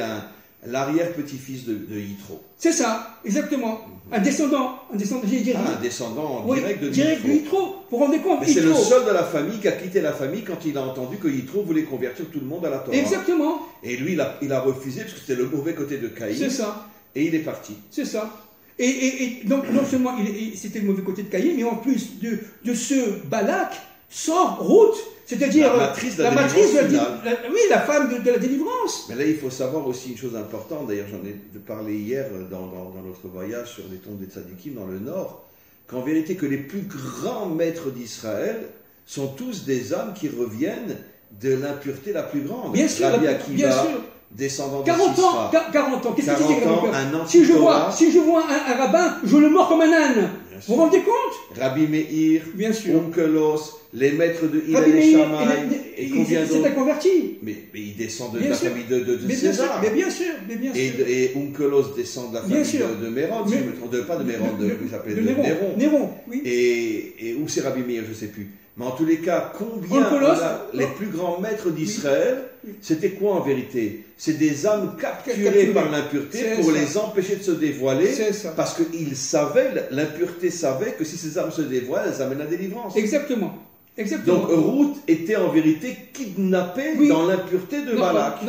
Speaker 1: l'arrière-petit-fils de Yitro.
Speaker 2: C'est ça, exactement. Un descendant direct de Yitro. Vous vous rendez compte?
Speaker 1: Mais c'est le seul de la famille qui a quitté la famille quand il a entendu que Yitro voulait convertir tout le monde à la Torah.
Speaker 2: Exactement.
Speaker 1: Et lui, il a refusé parce que c'était le mauvais côté de Caïn.
Speaker 2: C'est ça.
Speaker 1: Et il est parti.
Speaker 2: C'est ça. Et donc, non seulement c'était le mauvais côté de Caïn, mais en plus de ce Balak sort Ruth. C'est-à-dire
Speaker 1: la matrice de la
Speaker 2: femme de la délivrance.
Speaker 1: Mais là, il faut savoir aussi une chose importante. D'ailleurs, j'en ai parlé hier dans notre voyage sur les tombes des Tzadikim dans le Nord. Qu'en vérité, que les plus grands maîtres d'Israël sont tous des hommes qui reviennent de l'impureté la plus grande.
Speaker 2: Bien sûr,
Speaker 1: Rabbi Akiva,
Speaker 2: bien sûr.
Speaker 1: Descendant de
Speaker 2: 40
Speaker 1: Sisra.
Speaker 2: 40 ans. Qu'est-ce qu'il dit,
Speaker 1: si
Speaker 2: je vois un rabbin, je le mords comme un âne. Vous vous rendez compte?
Speaker 1: Rabbi Meir,
Speaker 2: bien sûr.
Speaker 1: Onkelos, les maîtres de Hillel et Shammai, et combien d'autres?
Speaker 2: C'est un converti.
Speaker 1: Mais il descend de la famille de César.
Speaker 2: Mais bien sûr.
Speaker 1: Et Onkelos descend de la famille de Méron, si je ne me trompe pas de Méron, il s'appelait de Néron.
Speaker 2: Oui.
Speaker 1: Et où c'est Rabbi Meir, je ne sais plus. Mais en tous les cas, combien les plus grands maîtres d'Israël, c'était quoi en vérité? C'est des âmes capturées par l'impureté pour les empêcher de se dévoiler, parce qu'ils savaient, l'impureté savait que si ces âmes se dévoilent, elles amènent la délivrance.
Speaker 2: Exactement.
Speaker 1: Donc Ruth était en vérité kidnappée dans l'impureté de Balak.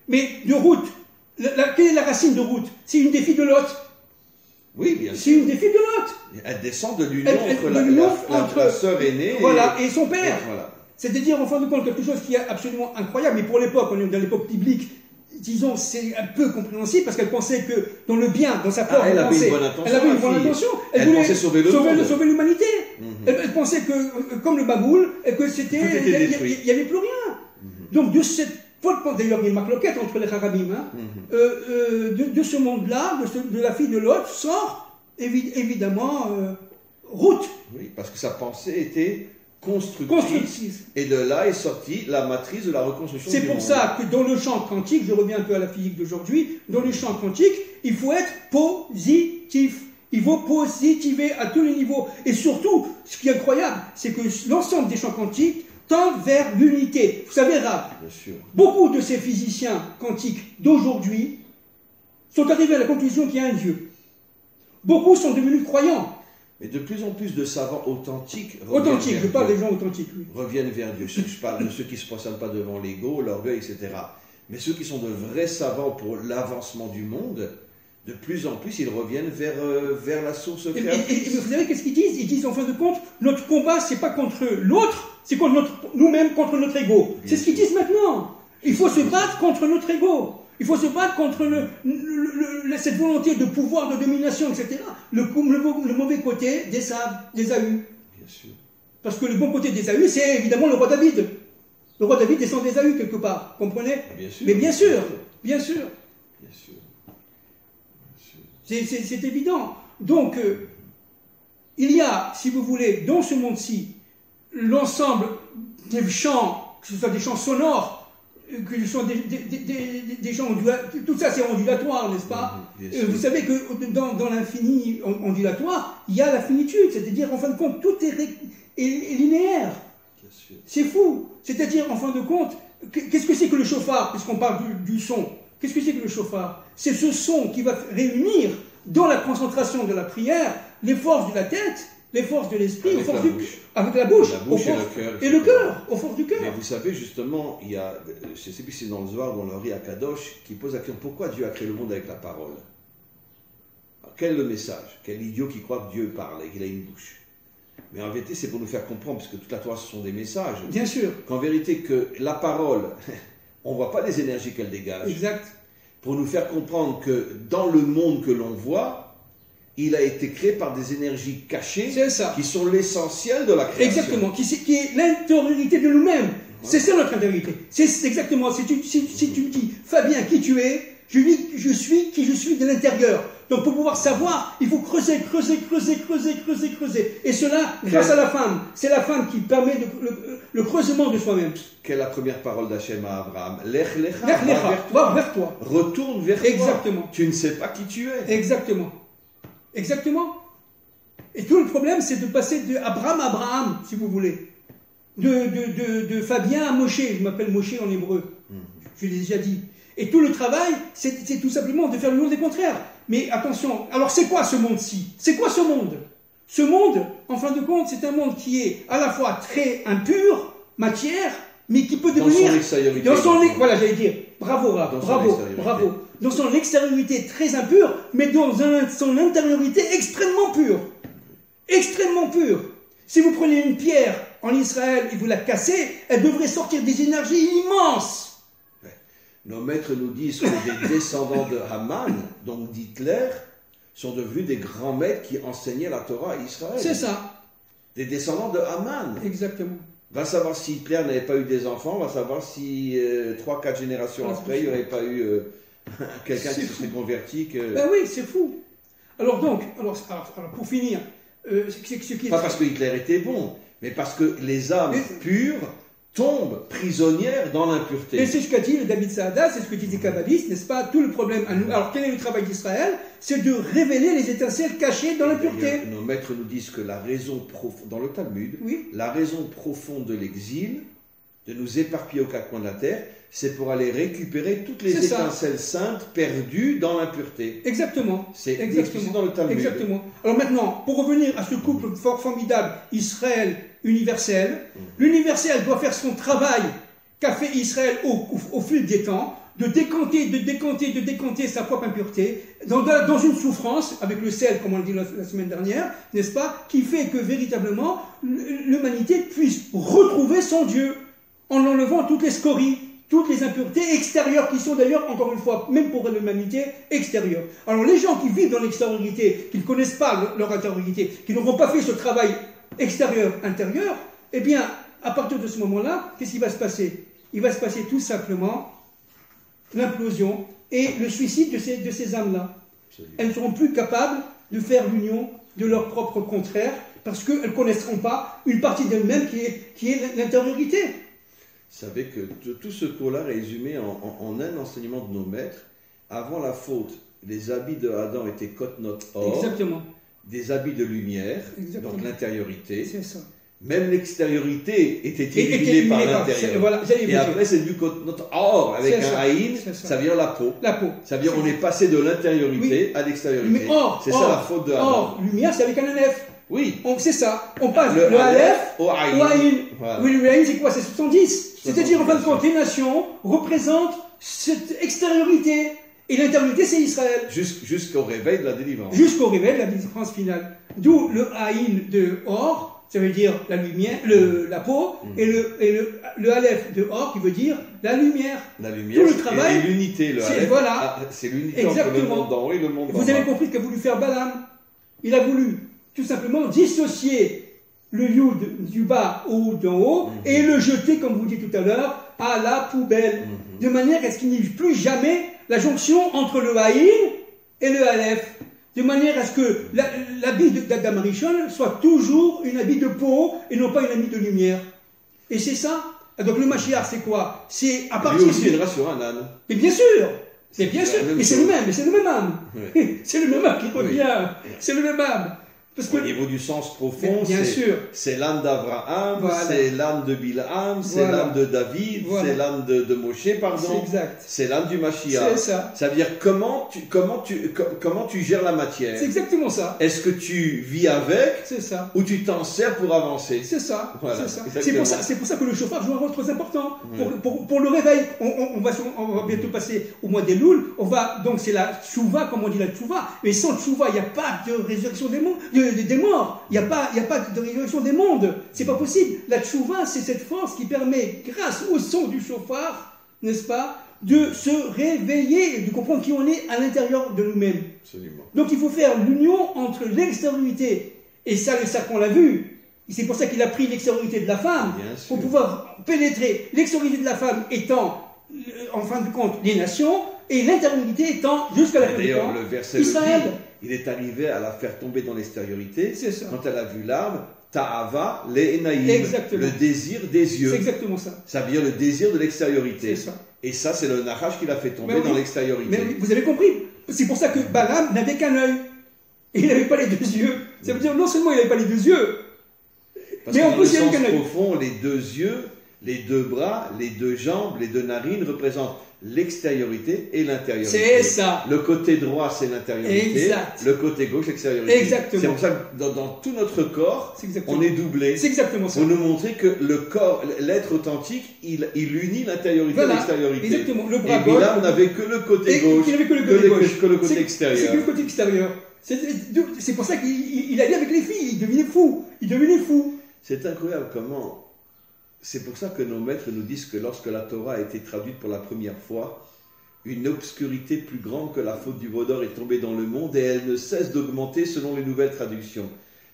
Speaker 2: Mais de Ruth, quelle est la racine de Ruth? C'est une des filles de Lot.
Speaker 1: Oui, bien sûr.
Speaker 2: C'est une des filles de Lot.
Speaker 1: Elle descend de l'union entre la sœur aînée
Speaker 2: et son père. C'est-à-dire, en fin de compte, quelque chose qui est absolument incroyable. Mais pour l'époque, on est dans l'époque biblique, disons, c'est un peu compréhensible parce qu'elle pensait que dans le bien, dans sa forme,
Speaker 1: elle avait une bonne intention.
Speaker 2: Elle voulait
Speaker 1: pensait sauver
Speaker 2: l'humanité. Elle pensait que, comme le Baboul, que c'était, il n'y avait plus rien. Donc, de cette d'ailleurs, il y a une marque-loquette entre les Harabim. De ce monde-là, de la fille de Lot, sort évidemment Ruth.
Speaker 1: Oui, parce que sa pensée était constructrice. Et de là est sortie la matrice de la reconstruction du monde.
Speaker 2: C'est pour ça que dans le champ quantique, je reviens un peu à la physique d'aujourd'hui, dans le champ quantique, il faut être positif. Il faut positiver à tous les niveaux. Et surtout, ce qui est incroyable, c'est que l'ensemble des champs quantiques tendent vers l'unité. Vous savez, Rab, beaucoup de ces physiciens quantiques d'aujourd'hui sont arrivés à la conclusion qu'il y a un Dieu. Beaucoup sont devenus croyants.
Speaker 1: Mais de plus en plus de savants authentiques
Speaker 2: je parle des gens authentiques,
Speaker 1: reviennent vers Dieu. Je parle de ceux qui ne se prosternent pas devant l'ego, l'orgueil, etc. Mais ceux qui sont de vrais savants pour l'avancement du monde, de plus en plus, ils reviennent vers la source créatrice.
Speaker 2: Et vous savez qu'est-ce qu'ils disent? Ils disent, en fin de compte, notre combat, c'est pas contre l'autre, c'est contre nous-mêmes, contre notre ego. C'est ce qu'ils disent maintenant. Il faut se battre contre notre ego. Il faut se battre contre cette volonté de pouvoir, de domination, etc. Le mauvais côté d'Ésaü.
Speaker 1: Bien sûr.
Speaker 2: Parce que le bon côté d'Ésaü, c'est évidemment le roi David. Le roi David descend d'Ésaü quelque part, comprenez?
Speaker 1: Bien sûr.
Speaker 2: Mais bien sûr.
Speaker 1: Bien sûr.
Speaker 2: C'est évident. Donc, il y a, si vous voulez, dans ce monde-ci, l'ensemble des chants, que ce soit des chants sonores, que ce soit des chants ondulatoires, tout ça c'est ondulatoire, n'est-ce pas? Vous savez que dans l'infini ondulatoire, il y a la finitude, c'est-à-dire, en fin de compte, tout est linéaire. C'est fou. C'est-à-dire, en fin de compte, qu'est-ce que c'est que le chauffard, puisqu'on parle du son? Qu'est-ce que c'est que le chauffard? C'est ce son qui va réunir dans la concentration de la prière les forces de la tête, les forces de l'esprit, avec la bouche et le cœur, aux forces du cœur.
Speaker 1: Mais vous savez, justement, il y a, je ne sais plus si c'est dans le Zohar, dans le Ri Akadosh, qui pose la question, pourquoi Dieu a créé le monde avec la parole? Alors, quel est le message? Quel idiot qui croit que Dieu parle et qu'il a une bouche? Mais en vérité, c'est pour nous faire comprendre, parce que toute la Torah, ce sont des messages.
Speaker 2: Bien sûr.
Speaker 1: Qu'en vérité, que la parole, on ne voit pas les énergies qu'elle dégage.
Speaker 2: Exact.
Speaker 1: Pour nous faire comprendre que dans le monde que l'on voit, il a été créé par des énergies cachées qui sont l'essentiel de la création.
Speaker 2: Exactement, qui est l'intériorité de nous-mêmes. Ouais. C'est ça notre intériorité. C'est exactement, si tu me dis, Fabien, qui tu es, Je dis je suis qui je suis de l'intérieur. Donc pour pouvoir savoir, il faut creuser. Et cela, grâce à la femme. C'est la femme qui permet le creusement de soi-même.
Speaker 1: Quelle est la première parole d'Hachem à Abraham? Lech lecha,
Speaker 2: Va vers toi.
Speaker 1: Retourne vers toi.
Speaker 2: Exactement.
Speaker 1: Tu ne sais pas qui tu es.
Speaker 2: Exactement. Et tout le problème, c'est de passer de Abraham à Abraham, si vous voulez. De Fabien à Moshe. Je m'appelle Moshe en hébreu. Je l'ai déjà dit. Et tout le travail, c'est tout simplement de faire le monde des contraires. Mais attention, alors c'est quoi ce monde-ci? C'est quoi ce monde? Ce monde, en fin de compte, c'est un monde qui est à la fois très impur, matière, mais qui peut devenir...
Speaker 1: Dans son extériorité.
Speaker 2: Voilà, j'allais dire. Bravo. Dans son extériorité très impure, mais dans son intériorité extrêmement pure. Extrêmement pure. Si vous prenez une pierre en Israël et vous la cassez, elle devrait sortir des énergies immenses.
Speaker 1: Nos maîtres nous disent que les descendants de Haman, donc d'Hitler, sont devenus des grands maîtres qui enseignaient la Torah à Israël.
Speaker 2: C'est ça.
Speaker 1: Des descendants de Haman.
Speaker 2: Exactement.
Speaker 1: Va savoir si Hitler n'avait pas eu des enfants, va savoir si 3-4 générations après, il n'y aurait pas eu quelqu'un qui se serait converti.
Speaker 2: Ben oui, c'est fou. Alors pour finir, ce qui est...
Speaker 1: Pas parce que Hitler était bon, mais parce que les âmes pures tombent prisonnières dans l'impureté.
Speaker 2: Et c'est ce qu'a dit le David Saada, c'est ce que disent les kabbalistes, n'est-ce pas? Tout le problème à nous. Alors quel est le travail d'Israël? C'est de révéler les étincelles cachées dans l'impureté.
Speaker 1: Nos maîtres nous disent que la raison profonde, dans le Talmud, la raison profonde de l'exil, de nous éparpiller aux quatre coins de la terre, c'est pour aller récupérer toutes les étincelles saintes perdues dans l'impureté.
Speaker 2: Exactement.
Speaker 1: C'est explicité dans le Talmud.
Speaker 2: Exactement. Alors maintenant, pour revenir à ce couple fort formidable, Israël-Universel, l'Universel doit faire son travail qu'a fait Israël au fil des temps, de décanter sa propre impureté, dans une souffrance, avec le sel, comme on l'a dit la semaine dernière, n'est-ce pas, qui fait que véritablement, l'humanité puisse retrouver son Dieu, en enlevant toutes les scories, toutes les impuretés extérieures qui sont d'ailleurs, encore une fois, même pour l'humanité, extérieures. Alors les gens qui vivent dans l'extériorité, qui ne connaissent pas leur intériorité, qui n'auront pas fait ce travail extérieur-intérieur, eh bien, à partir de ce moment-là, qu'est-ce qui va se passer? Il va se passer tout simplement l'implosion et le suicide de ces âmes-là. Elles ne seront plus capables de faire l'union de leur propre contraire, parce qu'elles ne connaîtront pas une partie d'elles-mêmes qui est l'intériorité.
Speaker 1: Vous savez que tout ce cours-là résumé en un enseignement de nos maîtres, avant la faute, les habits de Adam étaient côte-note or,
Speaker 2: exactement,
Speaker 1: des habits de lumière,
Speaker 2: exactement,
Speaker 1: donc l'intériorité.
Speaker 2: C'est ça.
Speaker 1: Même l'extériorité était illuminée par l'intérieur.
Speaker 2: Voilà,
Speaker 1: et après, c'est du côte-note or, avec un haïn, ça vient la peau.
Speaker 2: La peau.
Speaker 1: Ça veut dire qu'on est passé de l'intériorité à l'extériorité.
Speaker 2: Mais or,
Speaker 1: c'est ça la faute de Adam.
Speaker 2: Or, lumière, c'est avec un Aleph.
Speaker 1: Oui.
Speaker 2: C'est ça. On passe le Aleph au Aïn. Voilà. Oui, le Aïn, c'est quoi? C'est 70. C'est-à-dire, en fin de compte, les nations représentent cette extériorité. Et l'intériorité, c'est Israël.
Speaker 1: Jusqu'au réveil de la délivrance.
Speaker 2: Jusqu'au réveil de la délivrance finale. D'où le Aïn de Or, ça veut dire la lumière, la peau, et le Aleph de Or, qui veut dire la lumière.
Speaker 1: La lumière,
Speaker 2: tout le travail,
Speaker 1: et l'unité. Le Aleph,
Speaker 2: voilà.
Speaker 1: C'est l'unité entre le monde d'en haut et le monde d'en bas.
Speaker 2: Vous avez compris ce qu'a voulu faire Balaam. Il a voulu tout simplement dissocier le Yud du bas au d'en haut et le jeter, comme vous dites tout à l'heure, à la poubelle. De manière à ce qu'il n'y ait plus jamais la jonction entre le Haïn et le Aleph. De manière à ce que l'habit d'Adam Rishon soit toujours une habit de peau et non pas une habit de lumière. Et c'est ça. Donc le Mashiach, c'est quoi? C'est à partir.
Speaker 1: Lui aussi viendra sur un âne.
Speaker 2: Et bien sûr. Mais bien sûr. Mais c'est le même âme. Oui. C'est le même âme qui revient. Oui. C'est le même âme.
Speaker 1: Parce que, au niveau du sens profond, c'est l'âme d'Abraham, voilà, c'est l'âme de Bilham, c'est l'âme de David, c'est l'âme de Moshe, pardon. C'est l'âme du Mashiach.
Speaker 2: C'est ça.
Speaker 1: Ça veut dire comment tu gères la matière.
Speaker 2: C'est exactement ça.
Speaker 1: Est-ce que tu vis avec?
Speaker 2: C'est ça.
Speaker 1: Ou tu t'en sers pour avancer?
Speaker 2: C'est ça.
Speaker 1: Voilà,
Speaker 2: c'est pour ça que le chauffard joue un rôle très important. Pour le réveil, on va bientôt passer au mois des Louls. Donc c'est la tchouva, comme on dit la tchouva. Mais sans tchouva, il n'y a pas de résurrection des morts. Il n'y a pas de résurrection des mondes. C'est pas possible. La tchouva, c'est cette force qui permet, grâce au son du chauffard, n'est-ce pas, de se réveiller et de comprendre qui on est à l'intérieur de nous-mêmes.
Speaker 1: Absolument.
Speaker 2: Donc il faut faire l'union entre l'extériorité, et ça, le sacre, on l'a vu. C'est pour ça qu'il a pris l'extériorité de la femme, pour pouvoir pénétrer. L'extériorité de la femme étant, en fin de compte, les nations, et l'intériorité étant jusqu'à la fin du
Speaker 1: D'ailleurs,
Speaker 2: temps.
Speaker 1: le verset le
Speaker 2: Israël.
Speaker 1: dit, il est arrivé à la faire tomber dans l'extériorité
Speaker 2: C'est ça.
Speaker 1: quand elle a vu l'arbre, Ta'ava le'enaïm,
Speaker 2: Exactement.
Speaker 1: le désir des yeux.
Speaker 2: C'est exactement ça.
Speaker 1: Ça veut dire le désir de l'extériorité.
Speaker 2: C'est ça.
Speaker 1: Et ça, c'est le Nachash qui l'a fait tomber
Speaker 2: Mais oui.
Speaker 1: dans l'extériorité.
Speaker 2: Mais oui, vous avez compris. C'est pour ça que Balaam n'avait qu'un œil. Et il n'avait pas les deux yeux. Ça veut dire non seulement il n'avait pas les deux yeux,
Speaker 1: Parce
Speaker 2: mais
Speaker 1: que
Speaker 2: en
Speaker 1: dans le
Speaker 2: plus il
Speaker 1: sens
Speaker 2: avait qu'un œil.
Speaker 1: profond, les deux yeux, les deux bras, les deux jambes, les deux narines représentent l'extériorité et l'intériorité.
Speaker 2: C'est ça.
Speaker 1: Le côté droit, c'est l'intériorité.
Speaker 2: Exact.
Speaker 1: Le côté gauche, l'extériorité.
Speaker 2: Exactement.
Speaker 1: C'est pour ça que dans tout notre corps,
Speaker 2: C'est exactement.
Speaker 1: on est doublé.
Speaker 2: C'est exactement ça.
Speaker 1: Pour nous montrer que le corps, l'être authentique, il unit l'intériorité
Speaker 2: Voilà.
Speaker 1: et l'extériorité.
Speaker 2: Exactement. Le
Speaker 1: Et
Speaker 2: bras
Speaker 1: puis
Speaker 2: gauche.
Speaker 1: là, on n'avait que le côté
Speaker 2: Et
Speaker 1: gauche,
Speaker 2: il n'avait que le côté gauche.
Speaker 1: que le côté
Speaker 2: C'est
Speaker 1: extérieur.
Speaker 2: que le côté extérieur. C'est pour ça qu'il allait avec les filles. Il devenait fou. Il devenait fou.
Speaker 1: C'est incroyable comment. C'est pour ça que nos maîtres nous disent que lorsque la Torah a été traduite pour la première fois, une obscurité plus grande que la faute du veau d'or est tombée dans le monde et elle ne cesse d'augmenter selon les nouvelles traductions.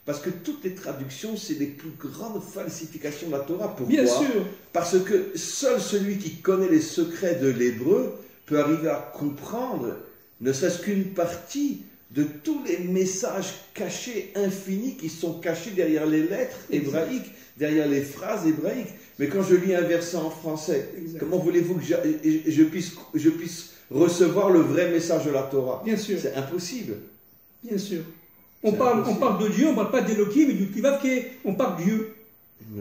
Speaker 1: Parce que toutes les traductions, c'est les plus grandes falsifications de la Torah. Pourquoi ?
Speaker 2: Bien sûr.
Speaker 1: Parce que seul celui qui connaît les secrets de l'hébreu peut arriver à comprendre, ne serait-ce qu'une partie de tous les messages cachés, infinis, qui sont cachés derrière les lettres hébraïques, derrière les phrases hébraïques. Mais quand je lis un verset en français,
Speaker 2: Exact.
Speaker 1: comment voulez-vous que je puisse recevoir le vrai message de la Torah ?
Speaker 2: Bien sûr.
Speaker 1: C'est impossible.
Speaker 2: Bien sûr.
Speaker 1: C'est
Speaker 2: On parle de Dieu, on ne parle pas d'Elohim, mais du Kivavke, on parle de Dieu,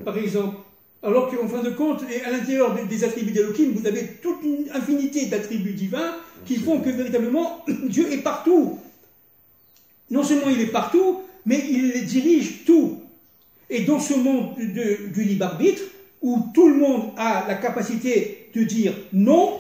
Speaker 2: par exemple. Alors qu'en fin de compte, et à l'intérieur des attributs d'Elohim, vous avez toute une infinité d'attributs divins qui font que véritablement Dieu est partout. Non seulement il est partout, mais il les dirige tout. Et dans ce monde du libre arbitre, où tout le monde a la capacité de dire non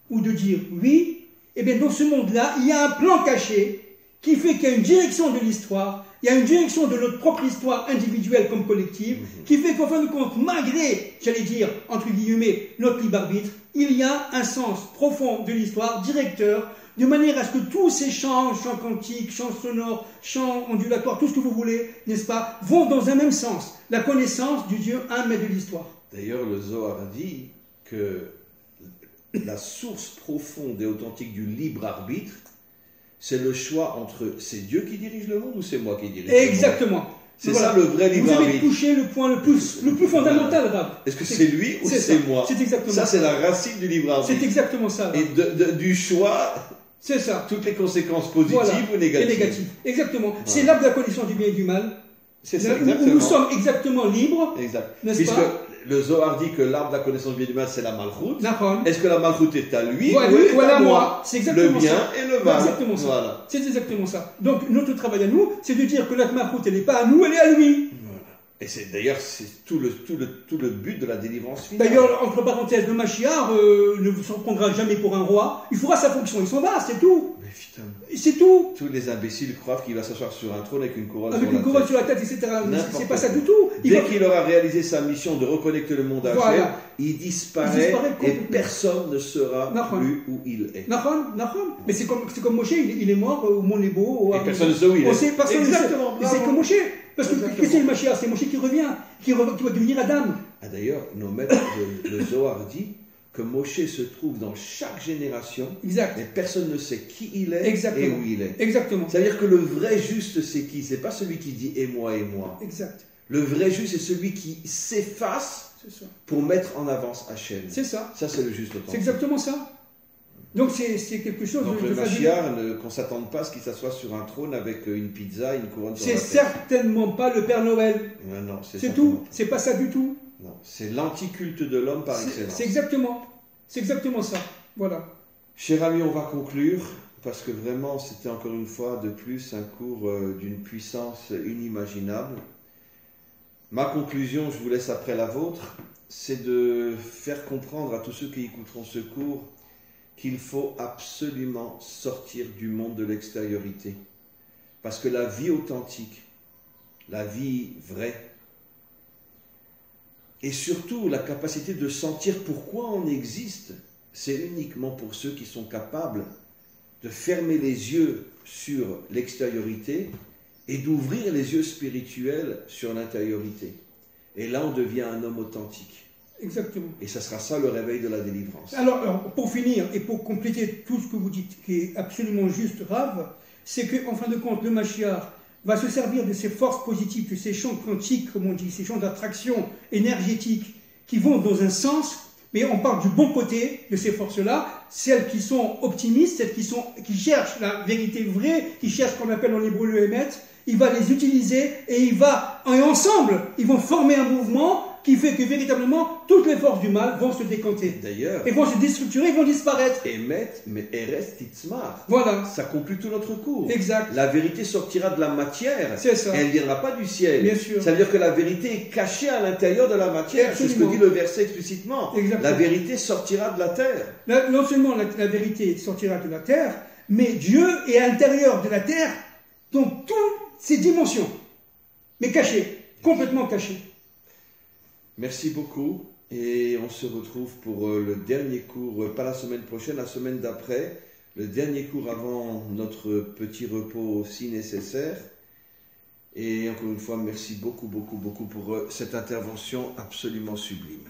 Speaker 2: ou de dire oui, et bien dans ce monde-là, il y a un plan caché qui fait qu'il y a une direction de l'histoire, il y a une direction de notre propre histoire individuelle comme collective, qui fait qu'en fin de compte, malgré, j'allais dire, entre guillemets, notre libre arbitre, il y a un sens profond de l'histoire, directeur, de manière à ce que tous ces chants quantiques, chants sonores, chants ondulatoires, tout ce que vous voulez, n'est-ce pas, vont dans un même sens, la connaissance du Dieu un mais de l'histoire.
Speaker 1: D'ailleurs, le Zohar dit que la source profonde et authentique du libre arbitre, c'est le choix entre c'est Dieu qui dirige le monde ou c'est moi qui dirige le monde.
Speaker 2: Exactement.
Speaker 1: C'est
Speaker 2: Voilà.
Speaker 1: ça le vrai libre
Speaker 2: Vous avez
Speaker 1: arbitre.
Speaker 2: touché le point le plus fondamental, Rab.
Speaker 1: Est-ce que c'est lui ou
Speaker 2: c'est
Speaker 1: c'est
Speaker 2: ça.
Speaker 1: moi?
Speaker 2: C'est exactement
Speaker 1: ça.
Speaker 2: ça.
Speaker 1: C'est la racine du libre arbitre.
Speaker 2: C'est exactement ça. Rab.
Speaker 1: Et du choix,
Speaker 2: C'est ça.
Speaker 1: toutes les conséquences positives
Speaker 2: Voilà.
Speaker 1: ou négatives.
Speaker 2: Et négatif. Exactement.
Speaker 1: Voilà.
Speaker 2: C'est l'arbre de la connaissance du bien et du mal.
Speaker 1: C'est ça,
Speaker 2: Là où
Speaker 1: exactement.
Speaker 2: nous sommes exactement libres,
Speaker 1: Exact.
Speaker 2: n'est-ce
Speaker 1: Puisque
Speaker 2: pas?
Speaker 1: le Zohar dit que l'arbre de la connaissance du bien et du mal, c'est la malchoute.
Speaker 2: Nahon.
Speaker 1: Est-ce que la malchoute est à lui
Speaker 2: Voilà,
Speaker 1: ou elle est
Speaker 2: voilà
Speaker 1: à moi?
Speaker 2: C'est exactement
Speaker 1: Le bien
Speaker 2: ça.
Speaker 1: et le mal.
Speaker 2: Exactement ça.
Speaker 1: Voilà.
Speaker 2: C'est exactement ça. Donc notre travail à nous, c'est de dire que la Malchoute, elle n'est pas à nous, elle est à lui.
Speaker 1: Voilà. Et c'est d'ailleurs c'est tout le but de la délivrance finale.
Speaker 2: D'ailleurs, entre parenthèses, le Mashiach ne s'en prendra jamais pour un roi. Il fera sa fonction, il s'en va, c'est tout.
Speaker 1: Mais putain,
Speaker 2: C'est tout.
Speaker 1: tous les imbéciles croient qu'il va s'asseoir sur un trône avec une couronne
Speaker 2: Avec
Speaker 1: sur
Speaker 2: une
Speaker 1: la
Speaker 2: couronne
Speaker 1: tête.
Speaker 2: sur la tête, etc.
Speaker 1: N'importe
Speaker 2: C'est pas ça
Speaker 1: quoi.
Speaker 2: du tout. Il
Speaker 1: Dès
Speaker 2: va-
Speaker 1: qu'il aura réalisé sa mission de reconnecter le monde à
Speaker 2: Voilà.
Speaker 1: Hachem, il disparaît et
Speaker 2: complètement.
Speaker 1: personne ne saura
Speaker 2: Nahon.
Speaker 1: plus où il est.
Speaker 2: Nahon. Mais c'est comme Moshe, il est mort au Mont Nebo.
Speaker 1: Et personne ne sait où il est.
Speaker 2: Personne ne sait.
Speaker 1: Exactement,
Speaker 2: Et c'est
Speaker 1: bravo.
Speaker 2: comme Moshe. Parce que
Speaker 1: Exactement.
Speaker 2: qu'est-ce que c'est le Mashiach? C'est Moshe qui revient, qui va devenir Adam.
Speaker 1: Ah, d'ailleurs, nos maîtres, le Zohar dit que Moshe se trouve dans chaque génération,
Speaker 2: Exact.
Speaker 1: mais personne ne sait qui il est
Speaker 2: Exactement.
Speaker 1: et où il est.
Speaker 2: Exactement.
Speaker 1: C'est-à-dire que le vrai juste, c'est qui? C'est pas celui qui dit et moi et moi.
Speaker 2: Exact.
Speaker 1: Le vrai juste, c'est celui qui s'efface
Speaker 2: C'est ça.
Speaker 1: pour mettre en avance Hachem.
Speaker 2: C'est ça.
Speaker 1: Ça, c'est le juste
Speaker 2: C'est
Speaker 1: authentique.
Speaker 2: exactement ça. Donc c'est quelque chose
Speaker 1: Donc
Speaker 2: de
Speaker 1: le
Speaker 2: fabuleux.
Speaker 1: Mashiach, qu'on ne s'attende pas à ce qu'il s'assoie sur un trône avec une pizza, une couronne sur
Speaker 2: C'est
Speaker 1: la tête.
Speaker 2: certainement pas le Père Noël.
Speaker 1: Non, non,
Speaker 2: C'est
Speaker 1: certainement
Speaker 2: tout. C'est pas ça du tout.
Speaker 1: pas. Non, c'est l'anticulte de l'homme par excellence.
Speaker 2: C'est exactement ça. Voilà.
Speaker 1: Cher ami, on va conclure, parce que vraiment, c'était encore une fois de plus un cours d'une puissance inimaginable. Ma conclusion, je vous laisse après la vôtre, c'est de faire comprendre à tous ceux qui écouteront ce cours qu'il faut absolument sortir du monde de l'extériorité. Parce que la vie authentique, la vie vraie, et surtout la capacité de sentir pourquoi on existe, c'est uniquement pour ceux qui sont capables de fermer les yeux sur l'extériorité et d'ouvrir les yeux spirituels sur l'intériorité. Et là, on devient un homme authentique.
Speaker 2: Exactement.
Speaker 1: Et ça sera ça le réveil de la délivrance.
Speaker 2: Alors, pour finir et pour compléter tout ce que vous dites, qui est absolument juste, Rav, c'est qu'en fin de compte, le Mashiach va se servir de ces forces positives, de ces champs quantiques, comme on dit, ces champs d'attraction énergétique qui vont dans un sens, mais on parle du bon côté de ces forces-là, celles qui sont optimistes, celles qui cherchent la vérité vraie, qui cherchent ce qu'on appelle en hébreu le Emet. Il va les utiliser et ensemble, ils vont former un mouvement qui fait que véritablement toutes les forces du mal vont se décanter.
Speaker 1: D'ailleurs,
Speaker 2: et vont se déstructurer, ils vont disparaître.
Speaker 1: Emet, mais Eres Titzmar.
Speaker 2: Voilà.
Speaker 1: Ça conclut tout notre cours.
Speaker 2: Exact.
Speaker 1: La vérité sortira de la matière.
Speaker 2: C'est ça.
Speaker 1: Et elle ne viendra pas du ciel.
Speaker 2: Bien sûr.
Speaker 1: Ça veut dire que la vérité est cachée à l'intérieur de la matière. C'est ce que dit le verset explicitement.
Speaker 2: Exactement.
Speaker 1: La vérité sortira de la terre.
Speaker 2: Non seulement la vérité sortira de la terre, mais Dieu est à l'intérieur de la terre dans toutes ses dimensions. Mais caché, complètement caché.
Speaker 1: Merci beaucoup et on se retrouve pour le dernier cours, pas la semaine prochaine, la semaine d'après, le dernier cours avant notre petit repos si nécessaire. Et encore une fois, merci beaucoup pour cette intervention absolument sublime.